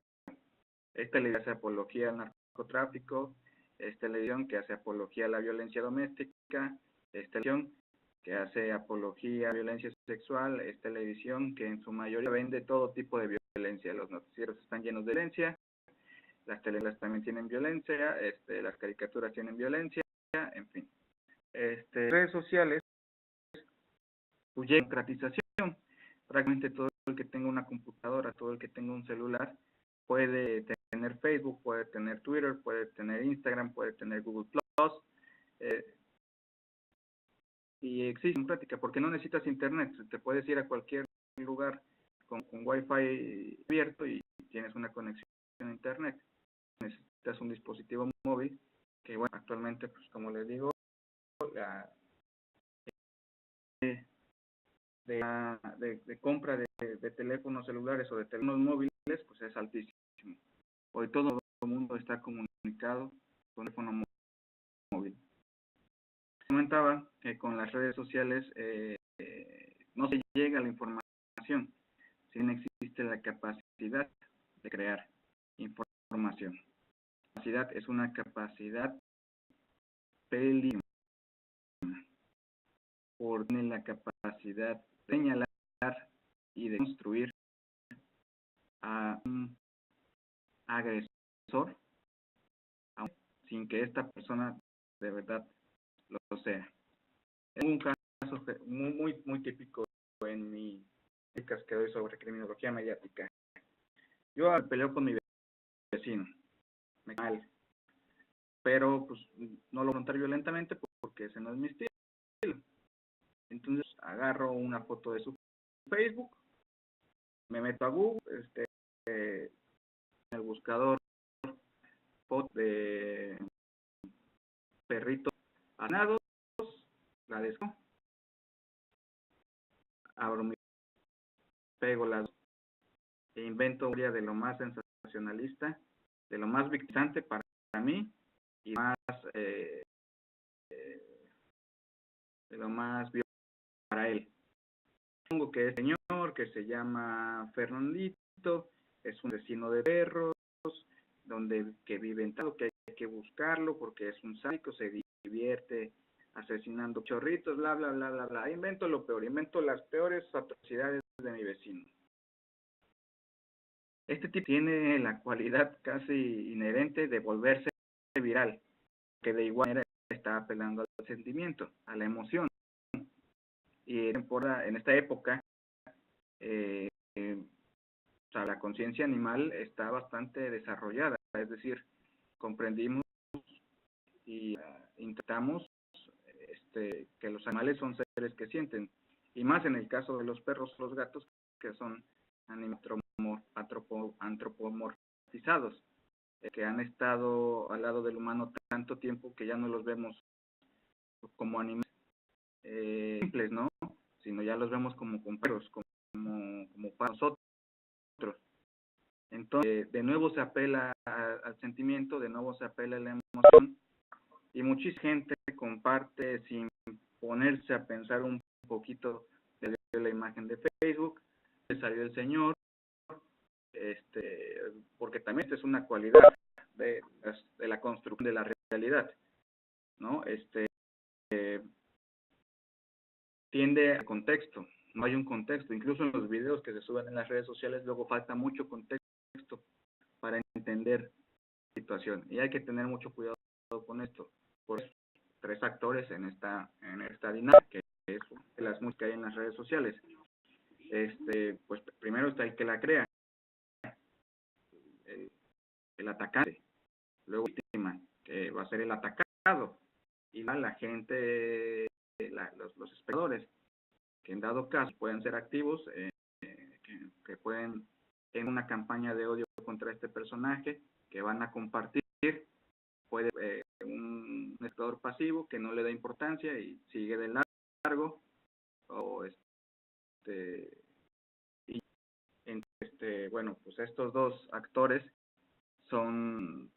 Es televisión que hace apología al narcotráfico, es televisión que hace apología a la violencia doméstica, es televisión que hace apología a la violencia sexual, es televisión que en su mayoría vende todo tipo de violencia. Los noticieros están llenos de violencia, las telenovelas también tienen violencia, las caricaturas tienen violencia, en fin. Redes sociales, pues democratización. Prácticamente todo el que tenga una computadora, todo el que tenga un celular, puede tener Facebook, puede tener Twitter, puede tener Instagram, puede tener Google Plus, y existe en práctica, porque no necesitas internet, te puedes ir a cualquier lugar con Wi-Fi abierto y tienes una conexión a internet. Necesitas un dispositivo móvil, que bueno, actualmente, pues como les digo, de compra de teléfonos celulares o de teléfonos móviles, pues es altísimo. Hoy todo el mundo está comunicado con teléfono móvil. Comentaba que con las redes sociales no se llega a la información información, si no existe la capacidad de crear información. La capacidad es una capacidad peligrosa, porque tiene la capacidad de señalar y de construir a un agresor sin que esta persona de verdad lo sea. Es un caso muy típico en mis críticas que doy sobre criminología mediática. Yo peleo con mi vecino, me cae mal, pero pues no lo voy a confrontar violentamente porque ese no es mi estilo. Entonces agarro una foto de su Facebook, me meto a Google, en el buscador foto de perritos asesinados, la descargo, abro mi, pego las e invento un día de lo más sensacionalista, de lo más victimizante para mí y más de lo más violento para él. Supongo que es señor que se llama Fernandito, es un vecino de perros, que vive en tal, que hay que buscarlo porque es un sádico, se divierte asesinando chorritos, bla, bla, bla, bla, bla. Invento lo peor, invento las peores atrocidades de mi vecino. Este tipo tiene la cualidad casi inherente de volverse viral, que de igual manera está apelando al sentimiento, a la emoción. Y en esta época, o sea, la conciencia animal está bastante desarrollada, es decir, comprendimos y intentamos que los animales son seres que sienten, y más en el caso de los perros, los gatos, que son animales antropomorfizados, que han estado al lado del humano tanto tiempo que ya no los vemos como animales simples, ¿no? Sino ya los vemos como perros, como para nosotros. Entonces, de nuevo se apela al sentimiento, de nuevo se apela a la emoción, y mucha gente comparte sin ponerse a pensar un poquito de la imagen de Facebook, le salió el señor, porque también esta es una cualidad de la construcción de la realidad, ¿no? Tiende al contexto, no hay un contexto, incluso en los videos que se suben en las redes sociales luego falta mucho contexto para entender la situación, y hay que tener mucho cuidado con esto, por tres actores en esta dinámica, que es de las muchas que hay en las redes sociales. Pues primero está el que la crea, el atacante, luego la víctima, que va a ser el atacado, y la gente, los espectadores, que en dado caso pueden ser activos, que pueden en una campaña de odio contra este personaje, que van a compartir, puede un espectador pasivo que no le da importancia y sigue de largo, o bueno, pues estos dos actores son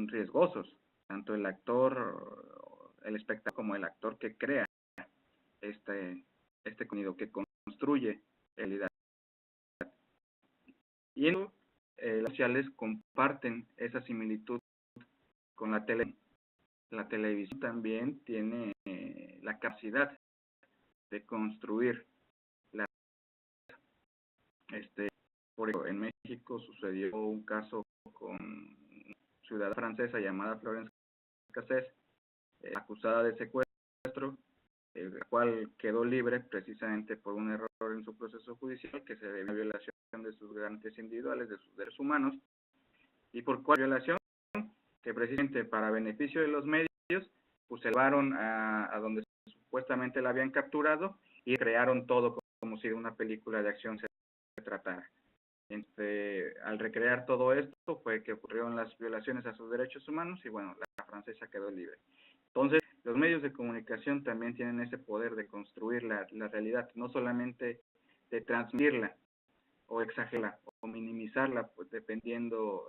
riesgosos, tanto el actor, el espectador, como el actor que crea este contenido, que construye realidad. Y en las redes sociales comparten esa similitud con la televisión. La televisión también tiene la capacidad de construir la por ejemplo, en México sucedió un caso con una ciudadana francesa llamada Florence Cassés, acusada de secuestro, la cual quedó libre precisamente por un error en su proceso judicial que se debió a violación de sus garantías individuales, de sus derechos humanos. ¿Y por cuál violación? Que precisamente para beneficio de los medios, pues se llevaron a donde supuestamente la habían capturado y crearon todo como si de una película de acción se tratara. Al recrear todo esto fue que ocurrieron las violaciones a sus derechos humanos y bueno, la francesa quedó libre. Entonces, los medios de comunicación también tienen ese poder de construir la realidad, no solamente de transmitirla o exagerarla o minimizarla, pues dependiendo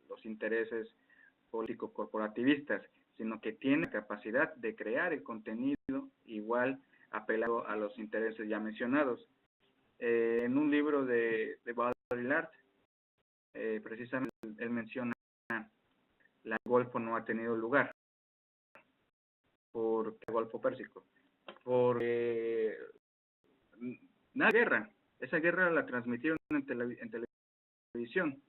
los intereses políticos corporativistas, sino que tiene la capacidad de crear el contenido igual apelado a los intereses ya mencionados. En un libro de Baudrillard, precisamente él menciona el Golfo no ha tenido lugar por el Golfo Pérsico, porque nada de guerra. Esa guerra la transmitieron en televisión.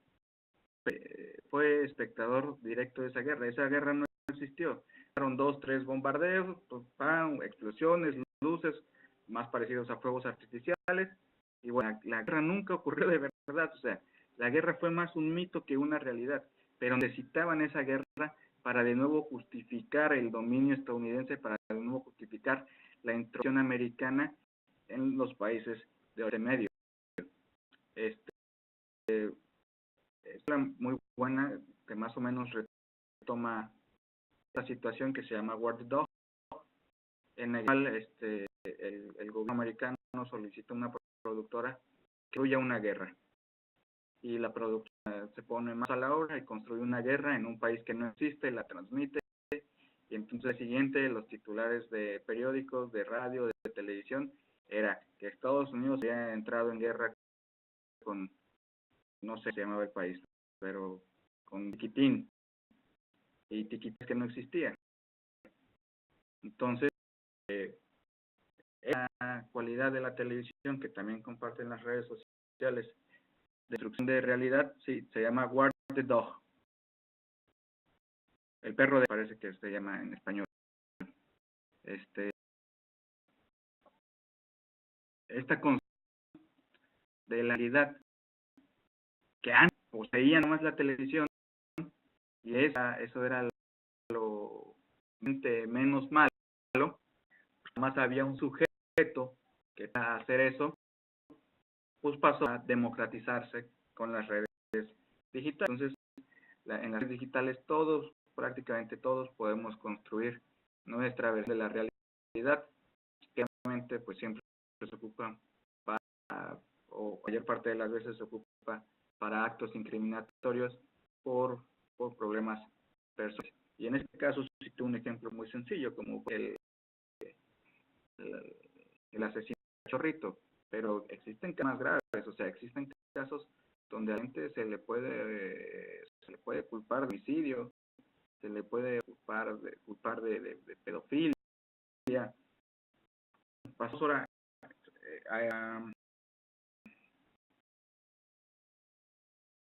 Fue espectador directo de esa guerra. Esa guerra no existió. Fueron 2, 3 bombardeos, pues, explosiones, luces, más parecidos a fuegos artificiales. Y bueno, la guerra nunca ocurrió de verdad. O sea, la guerra fue más un mito que una realidad. Pero necesitaban esa guerra para de nuevo justificar el dominio estadounidense, para de nuevo justificar la intromisión americana en los países de Oriente Medio. Es muy buena, que más o menos retoma esta situación que se llama War the Dog, en el cual el gobierno americano solicita una productora que construya una guerra, y la productora se pone más a la obra y construye una guerra en un país que no existe, la transmite, y entonces el siguiente, los titulares de periódicos, de radio, de televisión, era que Estados Unidos había entrado en guerra con, no sé qué se llamaba el país, pero con Tiquitín, y Tiquitín que no existía. Entonces, la cualidad de la televisión, que también comparten las redes sociales, destrucción de realidad, sí, se llama War the Dog. El perro parece que se llama en español. Esta concepción de la realidad que antes poseía nomás la televisión, y eso era lo menos malo, más había un sujeto que para hacer eso, pues pasó a democratizarse con las redes digitales. Entonces, en las redes digitales prácticamente todos podemos construir nuestra versión de la realidad, que obviamente pues siempre se ocupa o mayor parte de las veces se ocupa para actos incriminatorios por problemas personales. Y en este caso cito un ejemplo muy sencillo, como el asesino Chorrito, pero existen casos más graves, o sea, existen casos donde a la gente se le puede culpar de homicidio, se le puede culpar de pedofilia. Pasó ahora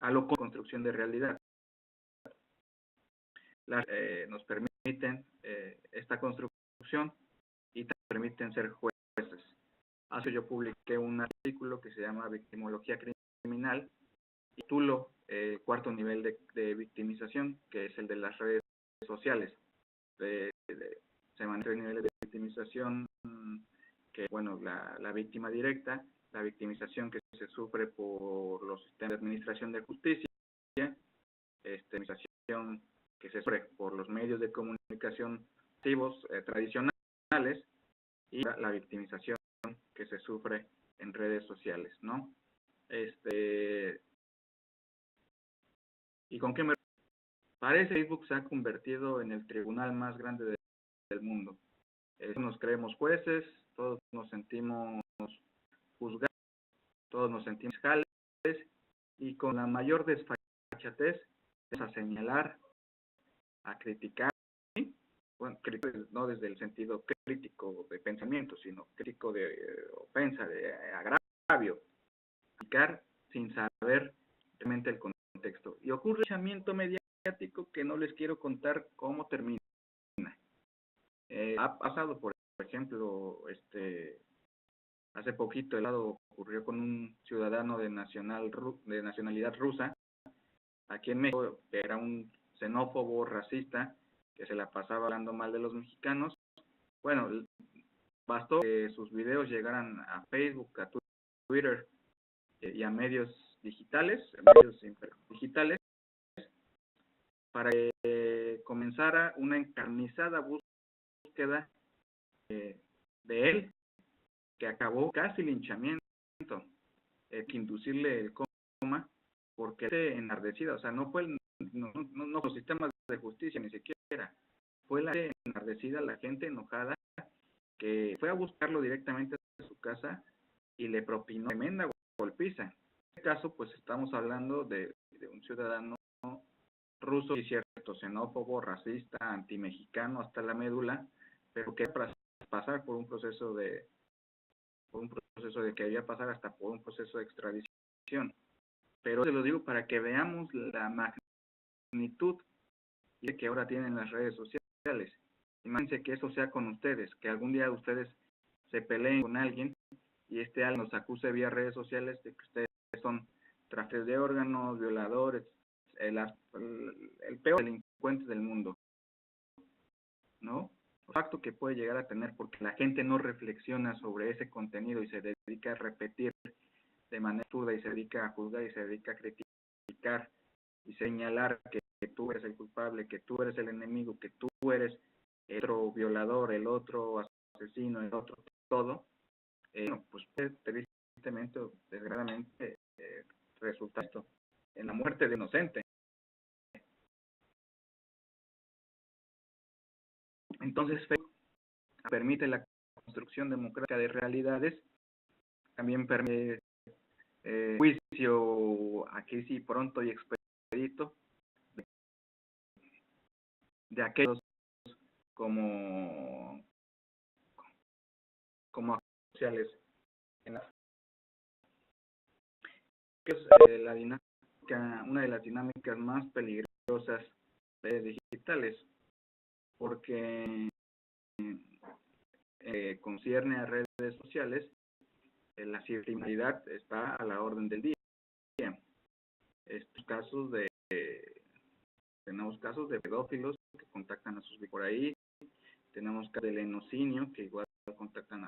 a la construcción de realidad. Nos permiten esta construcción y también permiten ser jueces. Hace yo publiqué un artículo que se llama Victimología Criminal, y titulo cuarto nivel de victimización, que es el de las redes sociales. Se manejan 3 niveles de victimización, que bueno, la víctima directa, la victimización que se sufre por los sistemas de administración de justicia, victimización que se sufre por los medios de comunicación activos tradicionales, y la victimización que se sufre en redes sociales, ¿no? ¿Y con qué me parece? Facebook se ha convertido en el tribunal más grande del mundo. Nos creemos jueces, todos nos sentimos juzgados, todos nos sentimos fiscales, y con la mayor desfachatez es a señalar, a criticar, ¿sí? Bueno, no desde el sentido crítico de pensamiento, sino crítico de ofensa, de agravio, criticar sin saber realmente el contexto. Y ocurre un linchamiento mediático que no les quiero contar cómo termina. Ha pasado, por ejemplo, hace poquito ocurrió con un ciudadano de nacionalidad rusa aquí en México, que era un xenófobo, racista, que se la pasaba hablando mal de los mexicanos. Bueno, bastó que sus videos llegaran a Facebook, a Twitter y a medios digitales, para que comenzara una encarnizada búsqueda de él, que acabó casi linchamiento, que inducirle el coma, porque enardecida, o sea, no fue los sistemas de justicia ni siquiera, fue la enardecida, la gente enojada, que fue a buscarlo directamente a su casa y le propinó tremenda golpiza. En este caso, pues estamos hablando de un ciudadano ruso, y cierto, xenófobo, racista, antimexicano hasta la médula, pero que pasar por un proceso de que debía pasar hasta por un proceso de extradición. Pero se lo digo para que veamos la magnitud que ahora tienen las redes sociales. Imagínense que eso sea con ustedes, que algún día ustedes se peleen con alguien y alguien nos acuse vía redes sociales de que ustedes son traficantes de órganos, violadores, el peor delincuente del mundo, ¿no? El facto que puede llegar a tener porque la gente no reflexiona sobre ese contenido y se dedica a repetir de manera absurda y se dedica a juzgar y se dedica a criticar y señalar que tú eres el culpable, que tú eres el enemigo, que tú eres el otro violador, el otro asesino, el otro todo, bueno, pues puede tristemente o desgraciadamente resultar esto en la muerte de inocente. Entonces, Facebook permite la construcción democrática de realidades, también permite juicio, aquí sí, pronto y expedito, de aquellos como sociales. La dinámica, una de las dinámicas más peligrosas de redes digitales, porque concierne a redes sociales, la cibercriminalidad está a la orden del día. Estos casos tenemos casos de pedófilos que contactan a sus víctimas por ahí, tenemos casos de lenocinio que igual contactan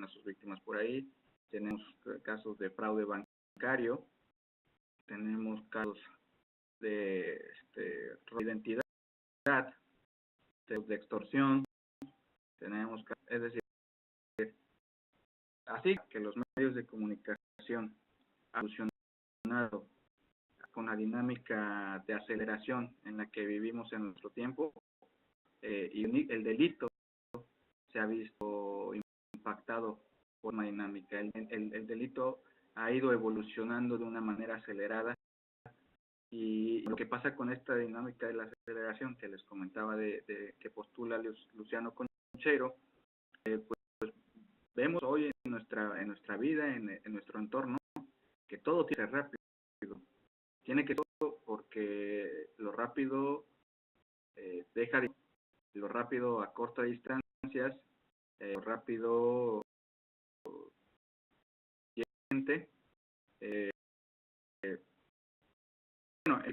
a sus víctimas por ahí, tenemos casos de fraude bancario, tenemos casos de identidad, de extorsión, tenemos, es decir, así que los medios de comunicación han evolucionado con la dinámica de aceleración en la que vivimos en nuestro tiempo, y el delito se ha visto impactado por una dinámica. El delito ha ido evolucionando de una manera acelerada, y lo que pasa con esta dinámica de la aceleración que les comentaba que postula Luciano Conchero, pues vemos hoy en nuestra vida, en nuestro entorno, que todo tiene que ser rápido. Tiene que ser todo porque lo rápido lo rápido acorta distancias, lo rápido bueno,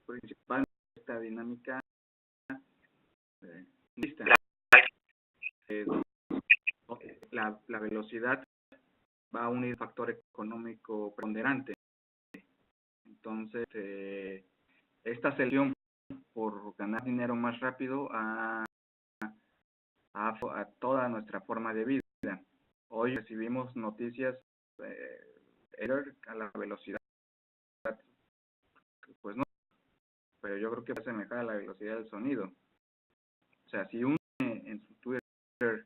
principal esta dinámica la velocidad va a unir factor económico preponderante. Entonces, esta selección por ganar dinero más rápido a toda nuestra forma de vida. Hoy recibimos noticias a la velocidad, pues no, pero yo creo que va a asemejar a la velocidad del sonido. O sea, si une en su Twitter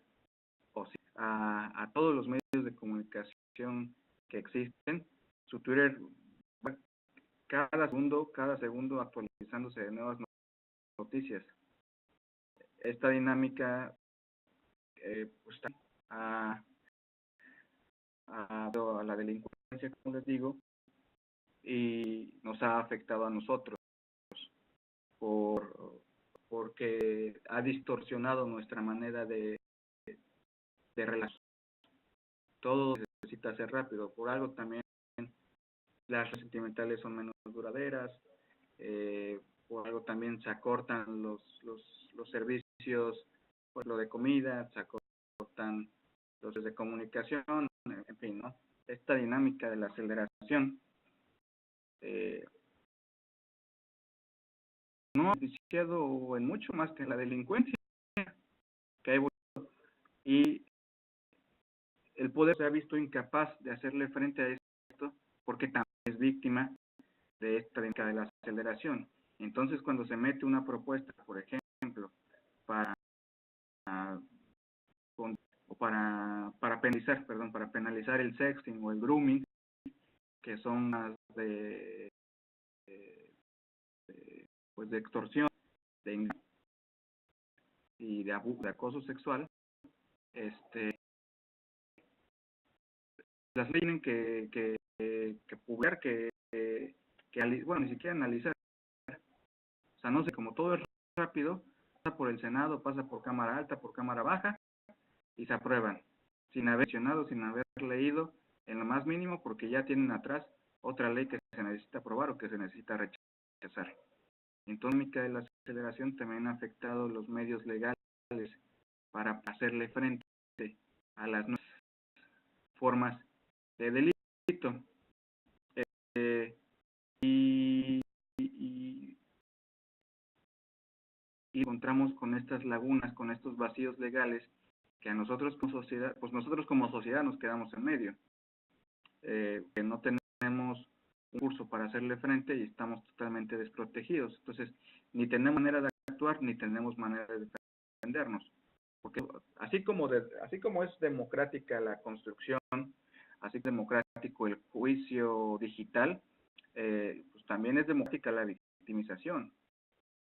o si a todos los medios de comunicación que existen, su Twitter va cada segundo actualizándose de nuevas noticias. Esta dinámica pues a la delincuencia, como les digo, y nos ha afectado a nosotros porque ha distorsionado nuestra manera de relación. Todo necesita ser rápido. Por algo también las redes sentimentales son menos duraderas, por algo también se acortan los servicios, por lo de comida, se acortan los de comunicación, en fin, ¿no? Esta dinámica de la aceleración no ha beneficiado en mucho más que la delincuencia que ha evolucionado, y el poder se ha visto incapaz de hacerle frente a esto porque también es víctima de esta dinámica de la aceleración. Entonces, cuando se mete una propuesta, por ejemplo, para penalizar el sexting o el grooming, que son más pues de extorsión, de engaño y de acoso sexual. Las leyes tienen que publicar, bueno, ni siquiera analizar. O sea, no sé, como todo es rápido, pasa por el Senado, pasa por Cámara Alta, por Cámara Baja, y se aprueban, sin haber mencionado, sin haber leído, en lo más mínimo, porque ya tienen atrás otra ley que se necesita aprobar o que se necesita rechazar. Entonces, de la aceleración también ha afectado los medios legales para hacerle frente a las nuevas formas de delito. Y encontramos con estas lagunas, con estos vacíos legales, que a nosotros como sociedad, pues nosotros como sociedad nos quedamos en medio, que no tenemos un curso para hacerle frente y estamos totalmente desprotegidos. Entonces, ni tenemos manera de actuar, ni tenemos manera de defendernos. Porque así como es democrática la construcción, así es democrático el juicio digital, pues también es democrática la victimización.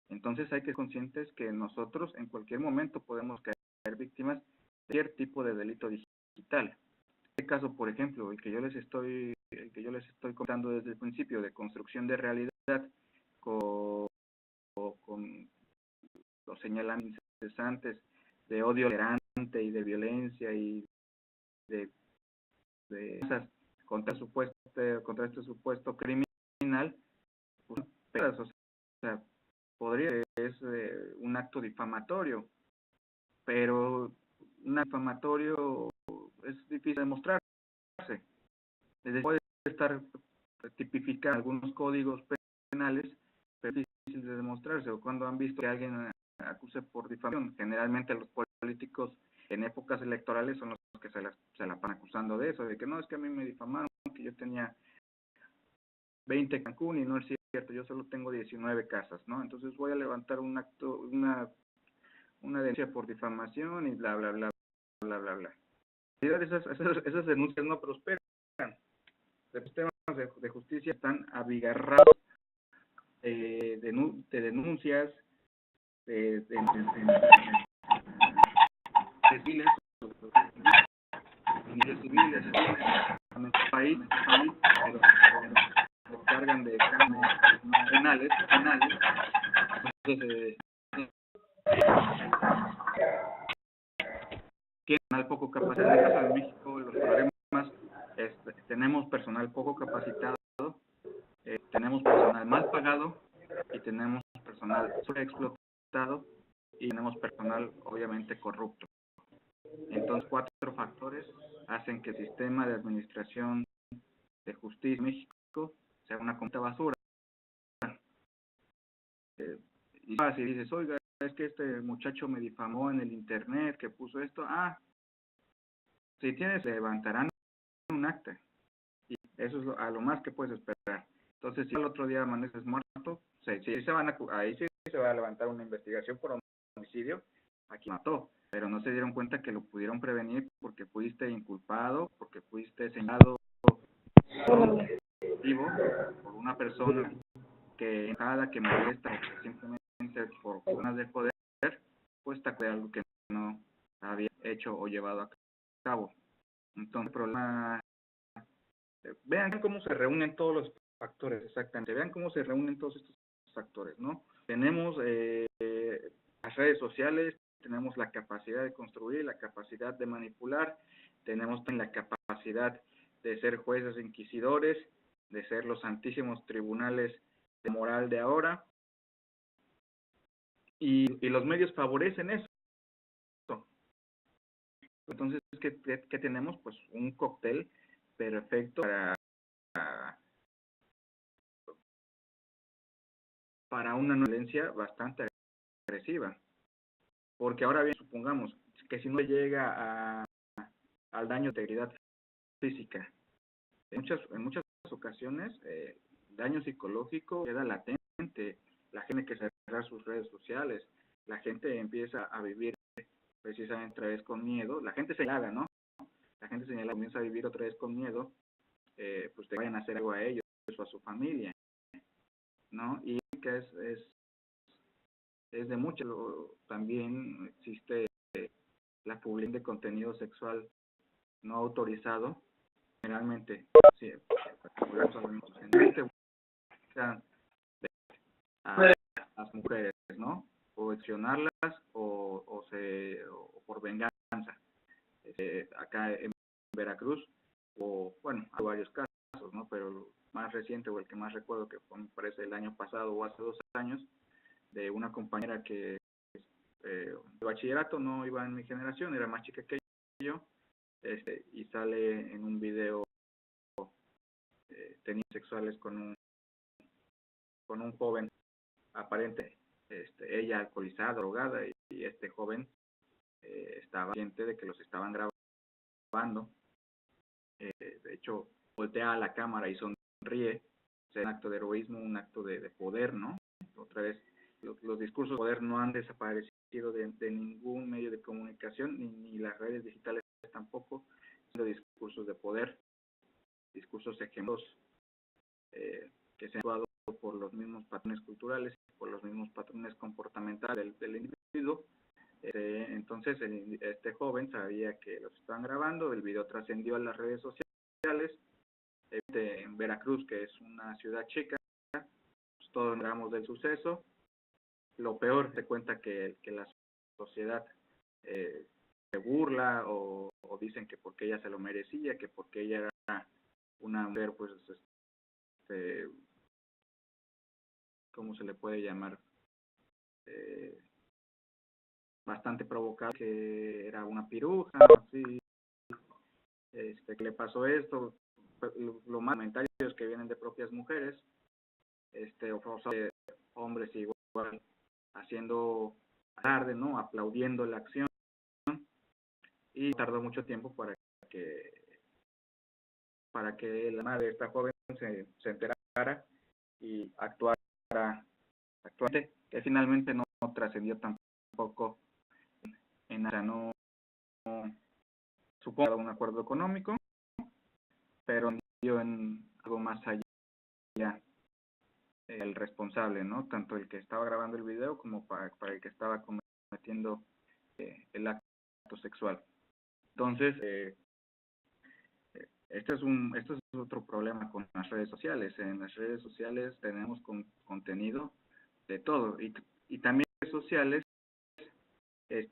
Entonces hay que ser conscientes que nosotros en cualquier momento podemos caer víctimas de cualquier tipo de delito digital. En este caso, por ejemplo, el que yo les estoy contando desde el principio, de construcción de realidad con los señalamientos incesantes de odio tolerante y de violencia y de contra este supuesto criminal, pues, o sea, es un acto difamatorio, pero un acto difamatorio es difícil de demostrarse. Puede estar tipificado en algunos códigos penales, pero es difícil de demostrarse. O cuando han visto que alguien acuse por difamación, generalmente los políticos en épocas electorales son los que se la van acusando de eso, de que no, es que a mí me difamaron, que yo tenía 20 en Cancún y no es cierto, yo solo tengo 19 casas, ¿no? Entonces voy a levantar un acto, una denuncia por difamación y bla, bla, bla, bla, bla, bla. Esas denuncias no prosperan. Los sistemas de justicia están abigarrados de denuncias, de civiles, en este país, pero se cargan de penales, entonces personal poco capacitado. En el caso de México, los problemas tenemos personal poco capacitado, tenemos personal mal pagado y tenemos personal sobreexplotado y tenemos personal obviamente corrupto. Entonces, 4 factores hacen que el sistema de administración de justicia en México sea una completa basura. Y si dices, oiga, es que este muchacho me difamó en el internet, que puso esto, si tienes, levantarán un acta. Y eso es a lo más que puedes esperar. Entonces, si al otro día amaneces muerto, ahí sí se va a levantar una investigación por homicidio a quien mató. Pero no se dieron cuenta que lo pudieron prevenir porque fuiste inculpado, porque fuiste señalado por una persona que molesta, que simplemente por ganas de poder, pues está de algo que no había hecho o llevado a cabo. Entonces, el problema, vean cómo se reúnen todos los factores, exactamente, vean cómo se reúnen todos estos factores, ¿no? Tenemos las redes sociales, tenemos la capacidad de construir, la capacidad de manipular, tenemos la capacidad de ser jueces inquisidores, de ser los santísimos tribunales de moral de ahora, y los medios favorecen eso. Entonces, ¿qué tenemos? Pues un cóctel perfecto para una violencia bastante agresiva. Porque ahora bien, supongamos que si no llega al daño de integridad física, en muchas ocasiones, daño psicológico queda latente. La gente que cerrar sus redes sociales, la gente empieza a vivir precisamente otra vez con miedo, la gente se helada, ¿no? la gente señala, comienza a vivir otra vez con miedo, pues te vayan a hacer algo a ellos o a su familia, ¿no? Y que es de mucho. También existe la publicación de contenido sexual no autorizado, generalmente, sí, a las mujeres, ¿no? O accionarlas o por venganza. Acá en Veracruz, o bueno, hay varios casos, ¿no? Pero el más reciente o el que más recuerdo, que fue, me parece, el año pasado o hace 2 años, de una compañera que de bachillerato, no iba en mi generación, era más chica que yo, y sale en un video teniendo sexuales con un joven aparente, ella alcoholizada, drogada, y este joven estaba consciente de que los estaban grabando. De hecho, voltea a la cámara y sonríe. Es un acto de heroísmo, un acto de poder, ¿no? Otra vez, los discursos de poder no han desaparecido de ningún medio de comunicación, ni las redes digitales tampoco, siendo discursos de poder, discursos hegemónicos que se han actuado por los mismos patrones culturales, por los mismos patrones comportamentales del individuo. Entonces, este joven sabía que los estaban grabando, el video trascendió a las redes sociales. En Veracruz, que es una ciudad chica, pues todos nos enteramos del suceso. Lo peor, se cuenta que la sociedad se burla o dicen que porque ella se lo merecía, que porque ella era una mujer, pues, ¿cómo se le puede llamar? Bastante provocada, que era una piruja, así, que le pasó esto. Lo más comentarios que vienen de propias mujeres, o de hombres igual, haciendo alarde, ¿no? Aplaudiendo la acción, y tardó mucho tiempo para que la madre de esta joven se enterara y actuara, que finalmente no trascendió tampoco en nada, no supongo un acuerdo económico, pero dio en algo más allá el responsable, ¿no? Tanto el que estaba grabando el video como para el que estaba cometiendo el acto sexual. Entonces, esto es otro problema con las redes sociales. En las redes sociales tenemos contenido de todo, y también redes sociales,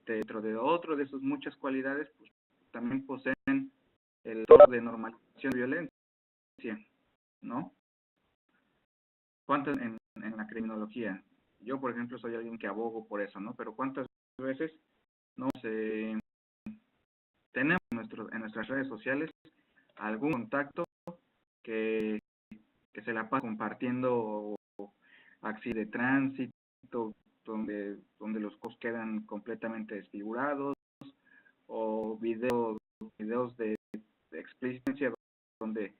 dentro de otro de sus muchas cualidades, pues también poseen el tono de normalización de violencia, ¿no? ¿Cuántas en la criminología? Yo, por ejemplo, soy alguien que abogo por eso, ¿no? Pero ¿cuántas veces no tenemos en nuestras redes sociales algún contacto que se la pasa compartiendo accidentes de tránsito, donde los costos quedan completamente desfigurados, o videos de explícita donde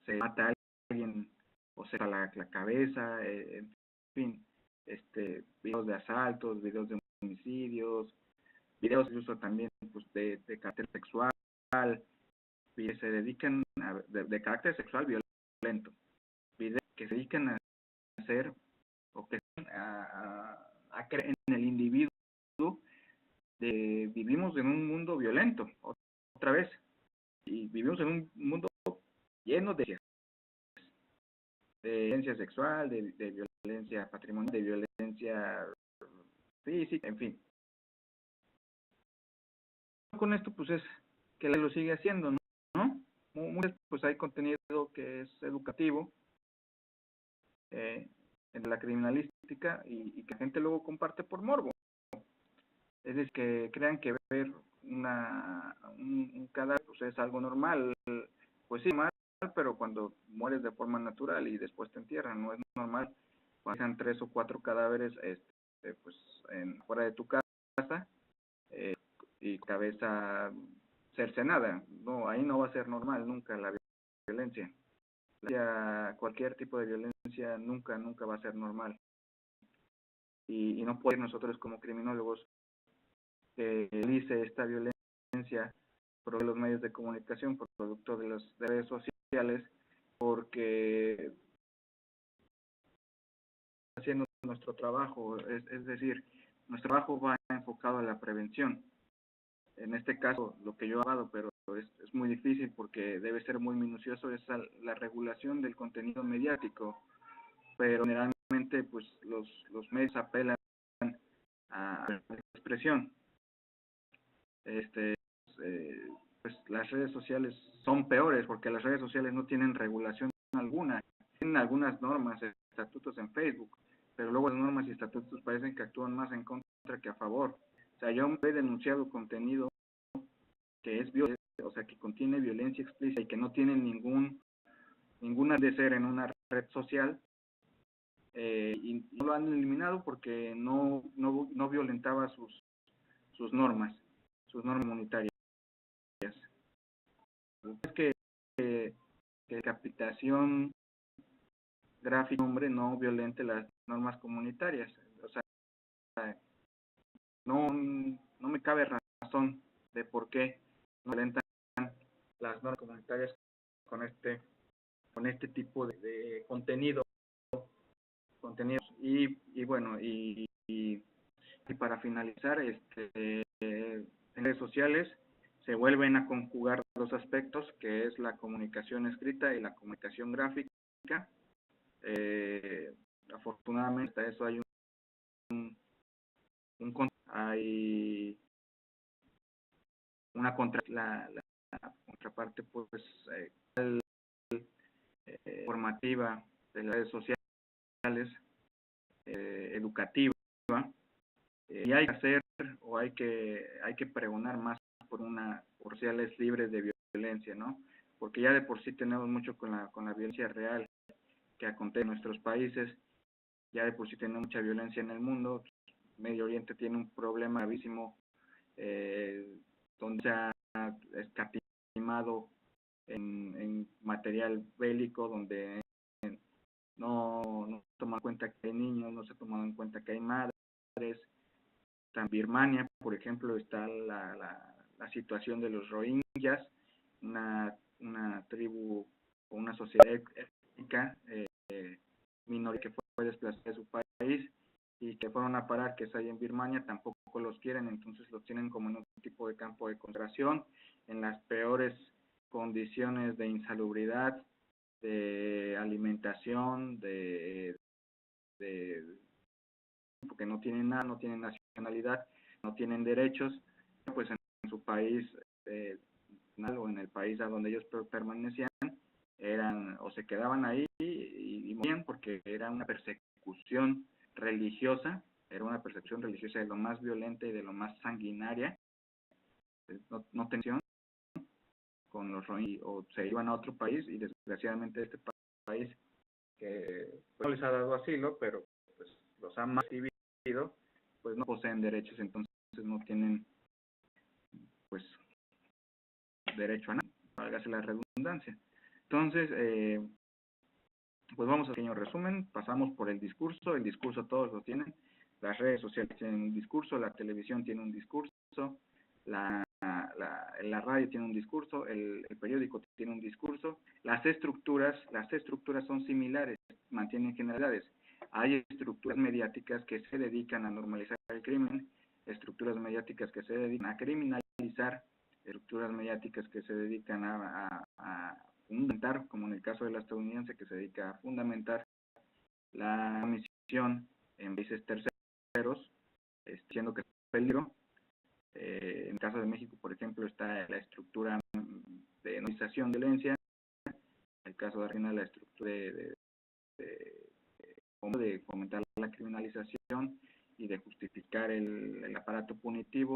se mata a alguien o se la cabeza, en fin, videos de asaltos, videos de homicidios, videos incluso también, pues, de carácter sexual, y se dedican de carácter sexual violento, videos que se dedican a hacer o que a creer en el individuo de vivimos en un mundo violento, otra vez, y vivimos en un mundo lleno de violencia sexual, de violencia patrimonial, de violencia física, en fin. Con esto, pues, es que lo sigue haciendo, ¿no? Muchas, pues, hay contenido que es educativo en la criminalística, y que la gente luego comparte por morbo. Es decir, que crean que ver un cadáver, pues, es algo normal. Pues sí, normal, pero cuando mueres de forma natural y después te entierran, no es normal cuando dejan 3 o 4 cadáveres pues fuera de tu casa, y cabeza cercenada. No, ahí no va a ser normal nunca la violencia. Cualquier tipo de violencia nunca va a ser normal. Y no podemos nosotros como criminólogos que realice esta violencia de los medios de comunicación, producto de las redes sociales, porque haciendo nuestro trabajo, es decir, nuestro trabajo va enfocado a la prevención. En este caso, lo que yo he hablado, pero es muy difícil porque debe ser muy minucioso, es la regulación del contenido mediático, pero generalmente pues los medios apelan a la expresión. Pues las redes sociales son peores porque las redes sociales no tienen regulación alguna, tienen algunas normas, estatutos en Facebook, pero luego las normas y estatutos parecen que actúan más en contra que a favor. O sea, yo he denunciado contenido que es violento, o sea, que contiene violencia explícita y que no tiene ninguna de ser en una red social, y no lo han eliminado porque no violentaba sus normas comunitarias. Es que captación gráfica, hombre, no violente las normas comunitarias. O sea, no me cabe razón de por qué no violentan las normas comunitarias con este tipo de contenidos. Y bueno, y para finalizar, en redes sociales se vuelven a conjugar dos aspectos, que es la comunicación escrita y la comunicación gráfica. Afortunadamente a eso hay hay una la contraparte pues formativa de las redes sociales, educativa, y hay que hacer o hay que pregonar más por sociales libres de violencia, ¿no? Porque ya de por sí tenemos mucho con la violencia real que acontece en nuestros países, ya de por sí tenemos mucha violencia en el mundo. Medio Oriente tiene un problema gravísimo, donde se ha escatimado en material bélico, donde no se toma en cuenta que hay niños, no se ha tomado en cuenta que hay madres. En Birmania, por ejemplo, está la situación de los Rohingyas, una tribu o una sociedad étnica minoritaria que fue desplazada de su país y que fueron a parar, que es ahí en Birmania. Tampoco los quieren, entonces los tienen como en un tipo de campo de concentración, en las peores condiciones de insalubridad, de alimentación, porque no tienen nada, no tienen nacionalidad, no tienen derechos, pues en su país, o en el país a donde ellos permanecían, eran o se quedaban ahí y morían, porque era una persecución religiosa, de lo más violenta y de lo más sanguinaria. No tenían con los Rohingyas, o se iban a otro país, y desgraciadamente este país que pues, no les ha dado asilo, pero pues los ha recibido, pues no poseen derechos, entonces no tienen pues derecho a nada, válgase la redundancia. Entonces, pues vamos a un pequeño resumen. Pasamos por el discurso todos lo tienen, las redes sociales tienen un discurso, la televisión tiene un discurso, la radio tiene un discurso, el periódico tiene un discurso. Las estructuras son similares, mantienen generalidades. Hay estructuras mediáticas que se dedican a normalizar el crimen, estructuras mediáticas que se dedican a criminalizar, estructuras mediáticas que se dedican a fundamentar, como en el caso de la estadounidense, que se dedica a fundamentar la misión en países terceros, diciendo que es peligro. En el caso de México, por ejemplo, está la estructura de normalización de violencia. En el caso de Argentina, la estructura de fomentar la criminalización y de justificar el aparato punitivo.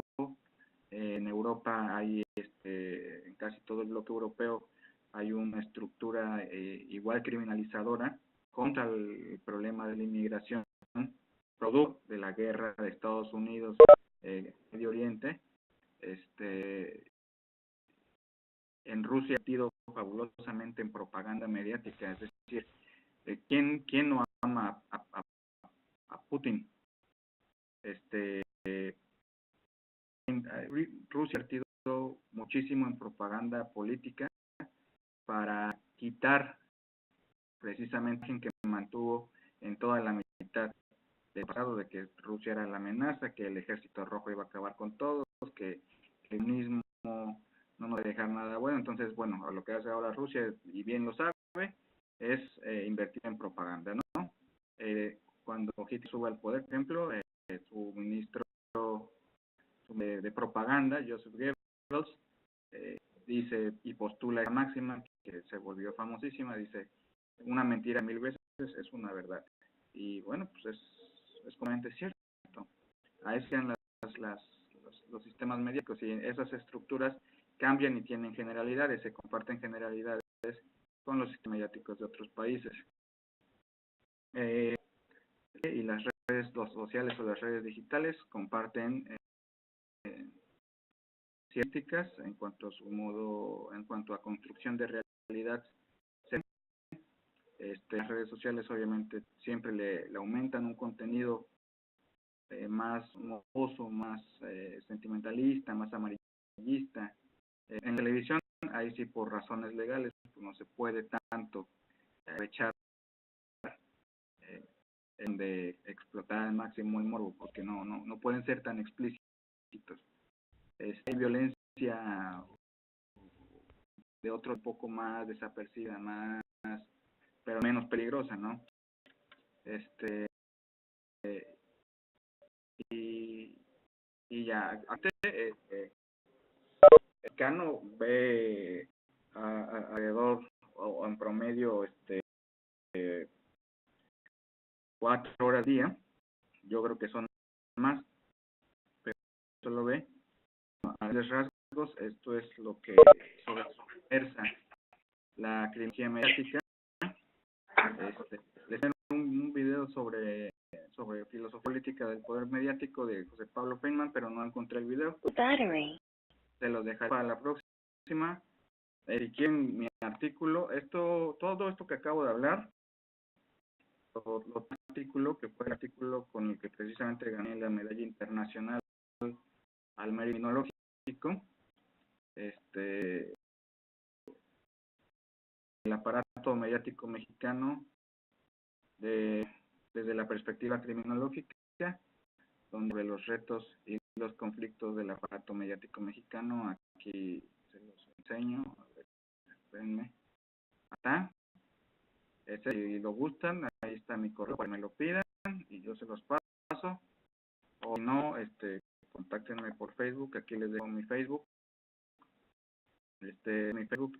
En Europa hay, en casi todo el bloque europeo, hay una estructura igual criminalizadora contra el problema de la inmigración, producto de la guerra de Estados Unidos Medio Oriente. En Rusia ha sido fabulosamente en propaganda mediática, es decir, ¿quién no ama a Putin? Rusia ha sido muchísimo en propaganda política para quitar precisamente que mantuvo en toda la mitad del pasado de que Rusia era la amenaza, que el ejército rojo iba a acabar con todos, que el comunismo no nos va a dejar nada bueno. Entonces, bueno, a lo que hace ahora Rusia, y bien lo sabe, es invertir en propaganda, ¿no? Cuando Hitler sube al poder, por ejemplo, su ministro de propaganda, Joseph Goebbels, dice y postula esa máxima que se volvió famosísima, dice: una mentira 1000 veces es una verdad. Y bueno, pues es completamente cierto. Ahí sean los sistemas mediáticos, y esas estructuras cambian y tienen generalidades, se comparten generalidades con los sistemas mediáticos de otros países. Y las redes sociales o las redes digitales comparten ciertas en cuanto a su modo, en cuanto a construcción de realidad. Las redes sociales obviamente siempre le aumentan un contenido más morboso, más sentimentalista, más amarillista. En televisión, ahí sí por razones legales pues no se puede tanto echar de explotar al máximo el morbo, porque no pueden ser tan explícitos. Hay violencia de otro poco más desapercibida, más, pero menos peligrosa, ¿no? Y ya, antes, el cano ve alrededor o en promedio 4 horas al día. Yo creo que son más, pero solo ve a grandes rasgos. Esto es lo que versa la criminología mediática. Les tengo un video sobre filosofía política del poder mediático de José Pablo Feynman, pero no encontré el video. Se los dejaré para la próxima. Si quieren mi artículo, todo esto que acabo de hablar, lo artículo que fue el artículo con el que precisamente gané la medalla internacional al mérito criminológico, el aparato mediático mexicano desde la perspectiva criminológica, donde los retos y los conflictos del aparato mediático mexicano, aquí se los enseño. A ver, espérenme. Acá. Si lo gustan, ahí está mi correo para que me lo pidan y yo se los paso. O no, contáctenme por Facebook, aquí les dejo mi Facebook. Mi Facebook,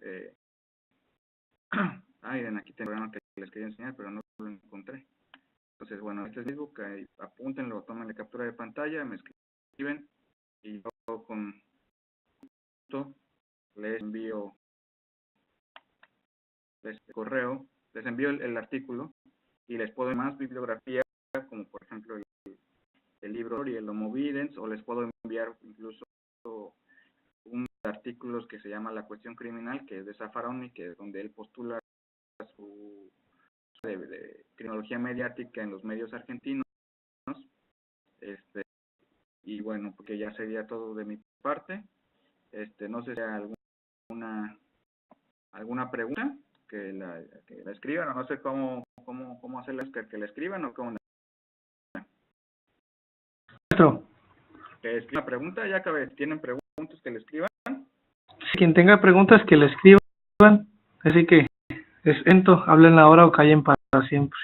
miren, aquí tengo un que les quería enseñar, pero no lo encontré. Entonces, bueno, este es Facebook, ahí, apúntenlo, tómenle captura de pantalla, me escriben y yo con gusto les envío correo, les envío el artículo y les puedo más bibliografía, como por ejemplo el libro y el Homo Videns, o les puedo enviar incluso un artículo que se llama La Cuestión Criminal, que es de Zaffaroni, que es donde él postula su de criminología mediática en los medios argentinos. Y bueno, porque ya sería todo de mi parte. No sé si hay alguna pregunta que la escriban, o no sé cómo hacerles que la escriban, o cómo. Que escriban pregunta, ya acabé. ¿Tienen preguntas que le escriban? Quien tenga preguntas que le escriban, así que hablen ahora o callen para siempre.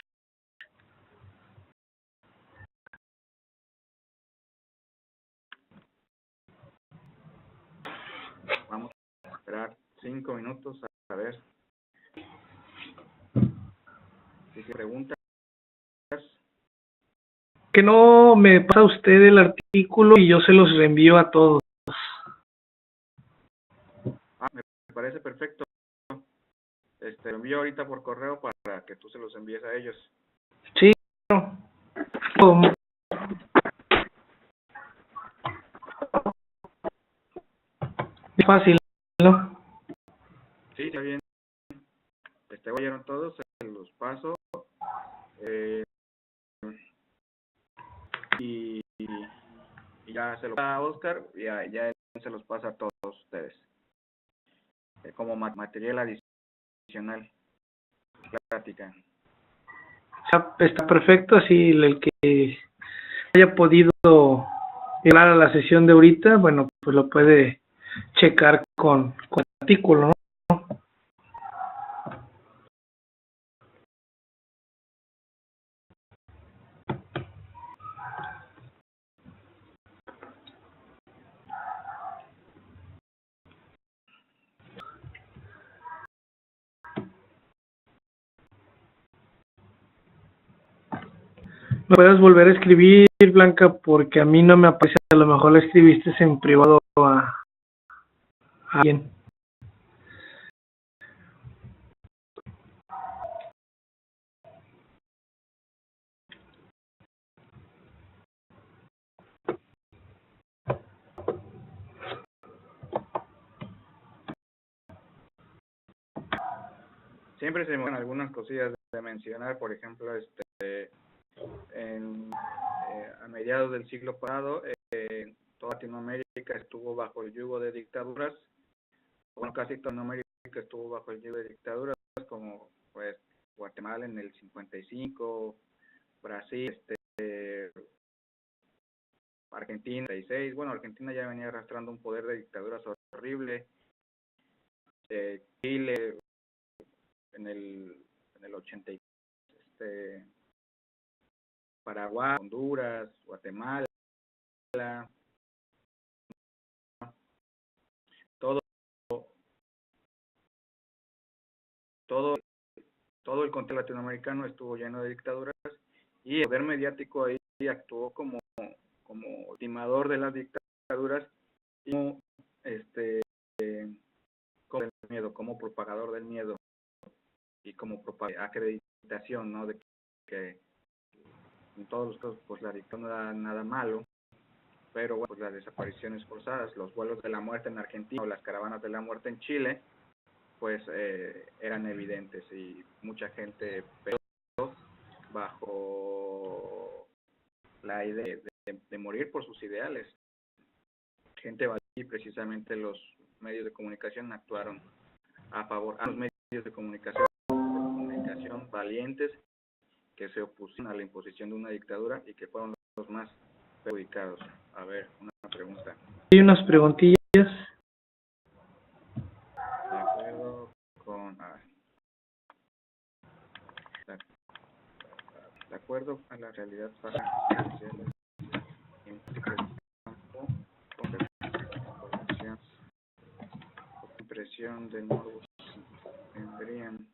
Vamos a esperar 5 minutos a ver si se preguntan. Que no me pasa usted el artículo y yo se los reenvío a todos. Me parece perfecto. Lo envío ahorita por correo para que tú se los envíes a ellos. Sí, claro. Es fácil, ¿no? Sí, está bien. Oyeron todos, se los paso. Y ya se lo pasa a Oscar, y ya él se los pasa a todos ustedes. como material adicional plática. Está perfecto, así el que haya podido llegar a la sesión de ahorita, bueno, pues lo puede checar con el artículo, ¿no? ¿Me puedes volver a escribir, Blanca? Porque a mí no me aparece, a lo mejor le escribiste en privado a alguien. Siempre se me van algunas cosillas de mencionar, por ejemplo, a mediados del siglo pasado, toda Latinoamérica estuvo bajo el yugo de dictaduras, bueno, casi toda Latinoamérica estuvo bajo el yugo de dictaduras, como pues Guatemala en el 55, Brasil, Argentina en el 66, bueno, Argentina ya venía arrastrando un poder de dictaduras horrible, Chile en el 80, Paraguay, Honduras, Guatemala, todo el continente latinoamericano estuvo lleno de dictaduras y el poder mediático ahí actuó como timador de las dictaduras y como el miedo, como propagador del miedo y como acreditación, ¿no? De que en todos los casos pues la dictadura no era nada malo, pero bueno, pues las desapariciones forzadas, los vuelos de la muerte en Argentina o las caravanas de la muerte en Chile, pues eran evidentes y mucha gente pereció bajo la idea de morir por sus ideales. Gente valía y precisamente los medios de comunicación actuaron a favor, a los medios de comunicación valientes que se opusieron a la imposición de una dictadura y que fueron los más perjudicados. A ver, una pregunta. Hay unas preguntillas. De acuerdo con... de acuerdo a la realidad para impresión de morbo tendrían.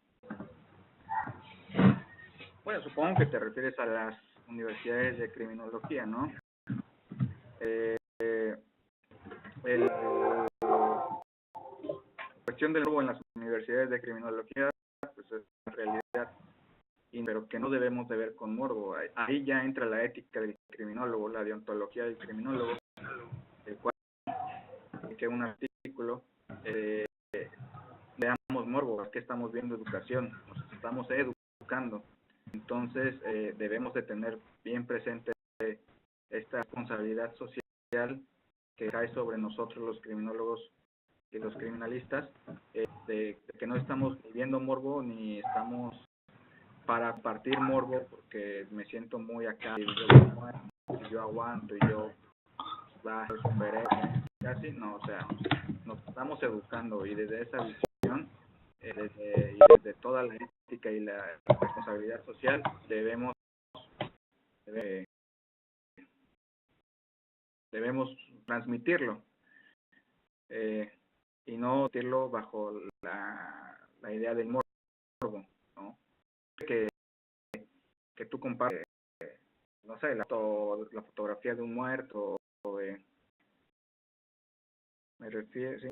Bueno, supongo que te refieres a las universidades de criminología, ¿no? La cuestión del morbo en las universidades de criminología, pues es una realidad, pero que no debemos de ver con morbo. Ahí ya entra la ética del criminólogo, la deontología del criminólogo, el cual que un artículo veamos morbo, es que estamos viendo educación, nos estamos educando. Entonces debemos de tener bien presente esta responsabilidad social que cae sobre nosotros los criminólogos y los criminalistas, de que no estamos viviendo morbo ni estamos para partir morbo, porque me siento muy acá y yo aguanto y yo bajo superhéroe, casi no, o sea, nos estamos educando y desde esa visión y desde toda la ética y la responsabilidad social debemos transmitirlo y no meterlo bajo la idea del morbo, ¿no? Que tú compares, no sé, la fotografía de un muerto o me refiero, sí,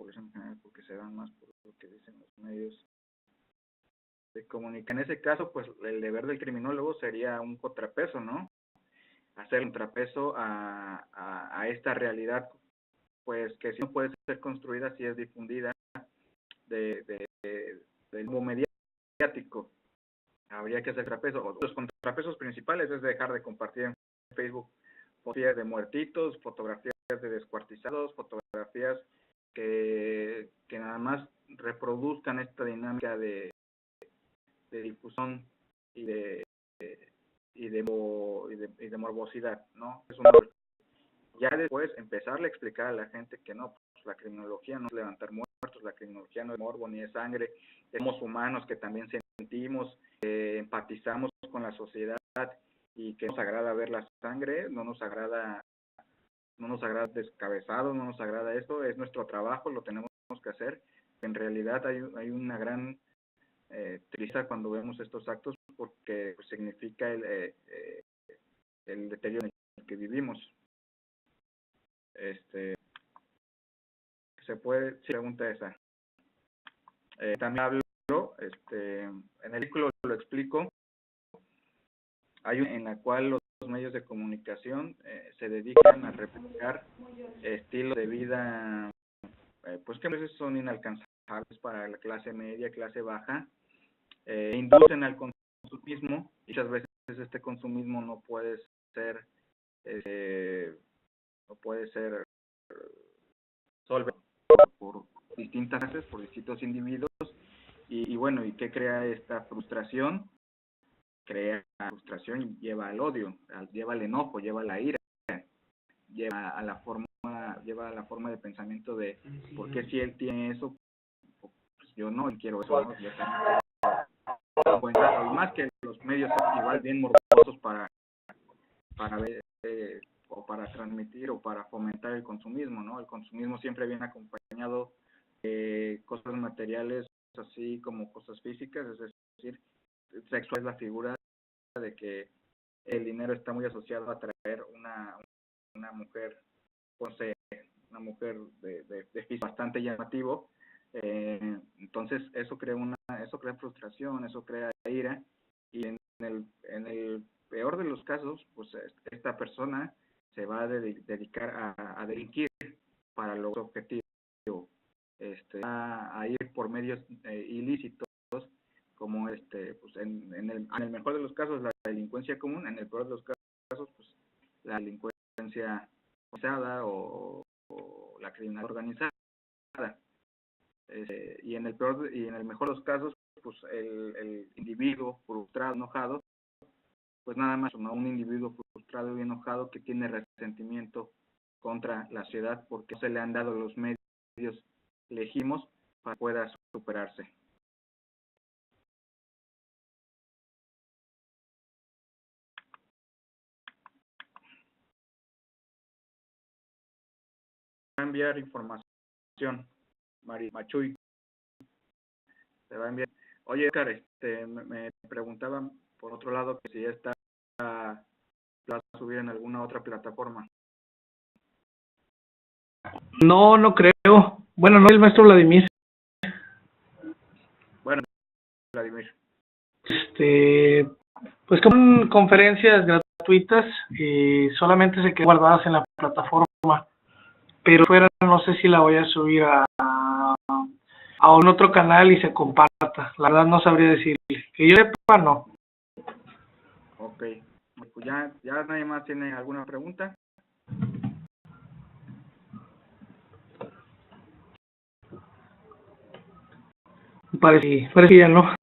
porque se van más por lo que dicen los medios de comunicación. En ese caso, pues el deber del criminólogo sería un contrapeso, ¿no? Hacer un contrapeso a esta realidad, pues que sí no puede ser construida si es difundida del mundo mediático. Habría que hacer contrapeso. Los contrapesos principales es dejar de compartir en Facebook fotografías de muertitos, fotografías de descuartizados, fotografías que nada más reproduzcan esta dinámica de difusión y de morbosidad, ¿no? Ya después empezarle a explicar a la gente que no, pues la criminología no es levantar muertos, la criminología no es morbo ni es sangre, somos humanos que también sentimos, empatizamos con la sociedad y que nos agrada ver la sangre, no nos agrada descabezados, no nos agrada esto, es nuestro trabajo, lo tenemos que hacer. En realidad hay una gran tristeza cuando vemos estos actos porque pues, significa el deterioro en el que vivimos. Se puede, si pregunta esa. También hablo, en el artículo lo explico, hay una en la cual los medios de comunicación se dedican a replicar estilos de vida pues que a veces son inalcanzables para la clase media, clase baja, inducen al consumismo y muchas veces este consumismo no puede ser solventado por distintas clases, por distintos individuos y bueno, ¿y qué crea esta frustración? Crea frustración y lleva al odio, lleva al enojo, lleva a la ira, lleva a la forma de pensamiento de ¿por qué si él tiene eso? Pues yo no quiero eso, ¿no? Yo también quiero, y más que los medios son igual bien morbosos para ver o para transmitir o para fomentar el consumismo, ¿no? El consumismo siempre viene acompañado de cosas materiales así como cosas físicas, es decir, sexo es la figura de que el dinero está muy asociado a atraer una mujer, no sé, una mujer de físico bastante llamativo, entonces eso crea frustración, eso crea ira y en el peor de los casos, pues esta persona se va a dedicar a delinquir para lograr su objetivo, a ir por medios ilícitos como pues en el mejor de los casos la delincuencia común, en el peor de los casos pues la delincuencia organizada o la criminalidad organizada, y en el mejor de los casos pues el individuo frustrado, enojado, pues nada más, ¿no? Un individuo frustrado y enojado que tiene resentimiento contra la sociedad porque no se le han dado los medios legítimos para que pueda superarse. Va a enviar información, Machuy, se va a enviar. Oye, Oscar, me preguntaban por otro lado que si esta la vas a subir en alguna otra plataforma. No creo. Bueno, no, el maestro Vladimir. Bueno, Vladimir. Pues con conferencias gratuitas solamente se quedan guardadas en la plataforma, pero fuera no sé si la voy a subir a un otro canal y se comparta. La verdad no sabría decirle. Que yo sepa, no. Ok. Pues ya nadie más tiene alguna pregunta. Parece que ya no.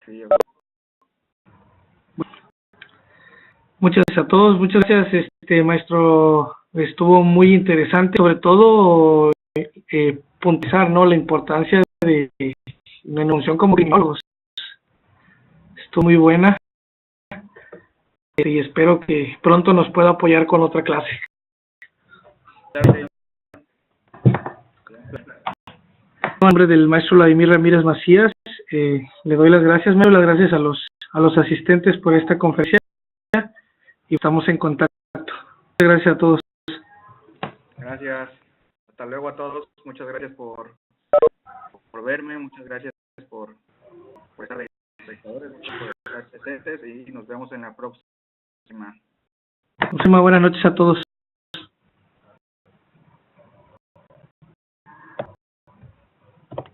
Sí, muchas gracias a todos, muchas gracias, maestro, estuvo muy interesante, sobre todo puntualizar, ¿no?, la importancia de la enunciación como criminólogos. Estuvo muy buena y espero que pronto nos pueda apoyar con otra clase. En nombre del maestro Vladimir Ramírez Macías, le doy las gracias, a los asistentes por esta conferencia y estamos en contacto. Muchas gracias a todos. Gracias. Hasta luego a todos. Muchas gracias por verme. Muchas gracias por estar espectadores, por estar presentes y nos vemos en la próxima. Buenas noches a todos.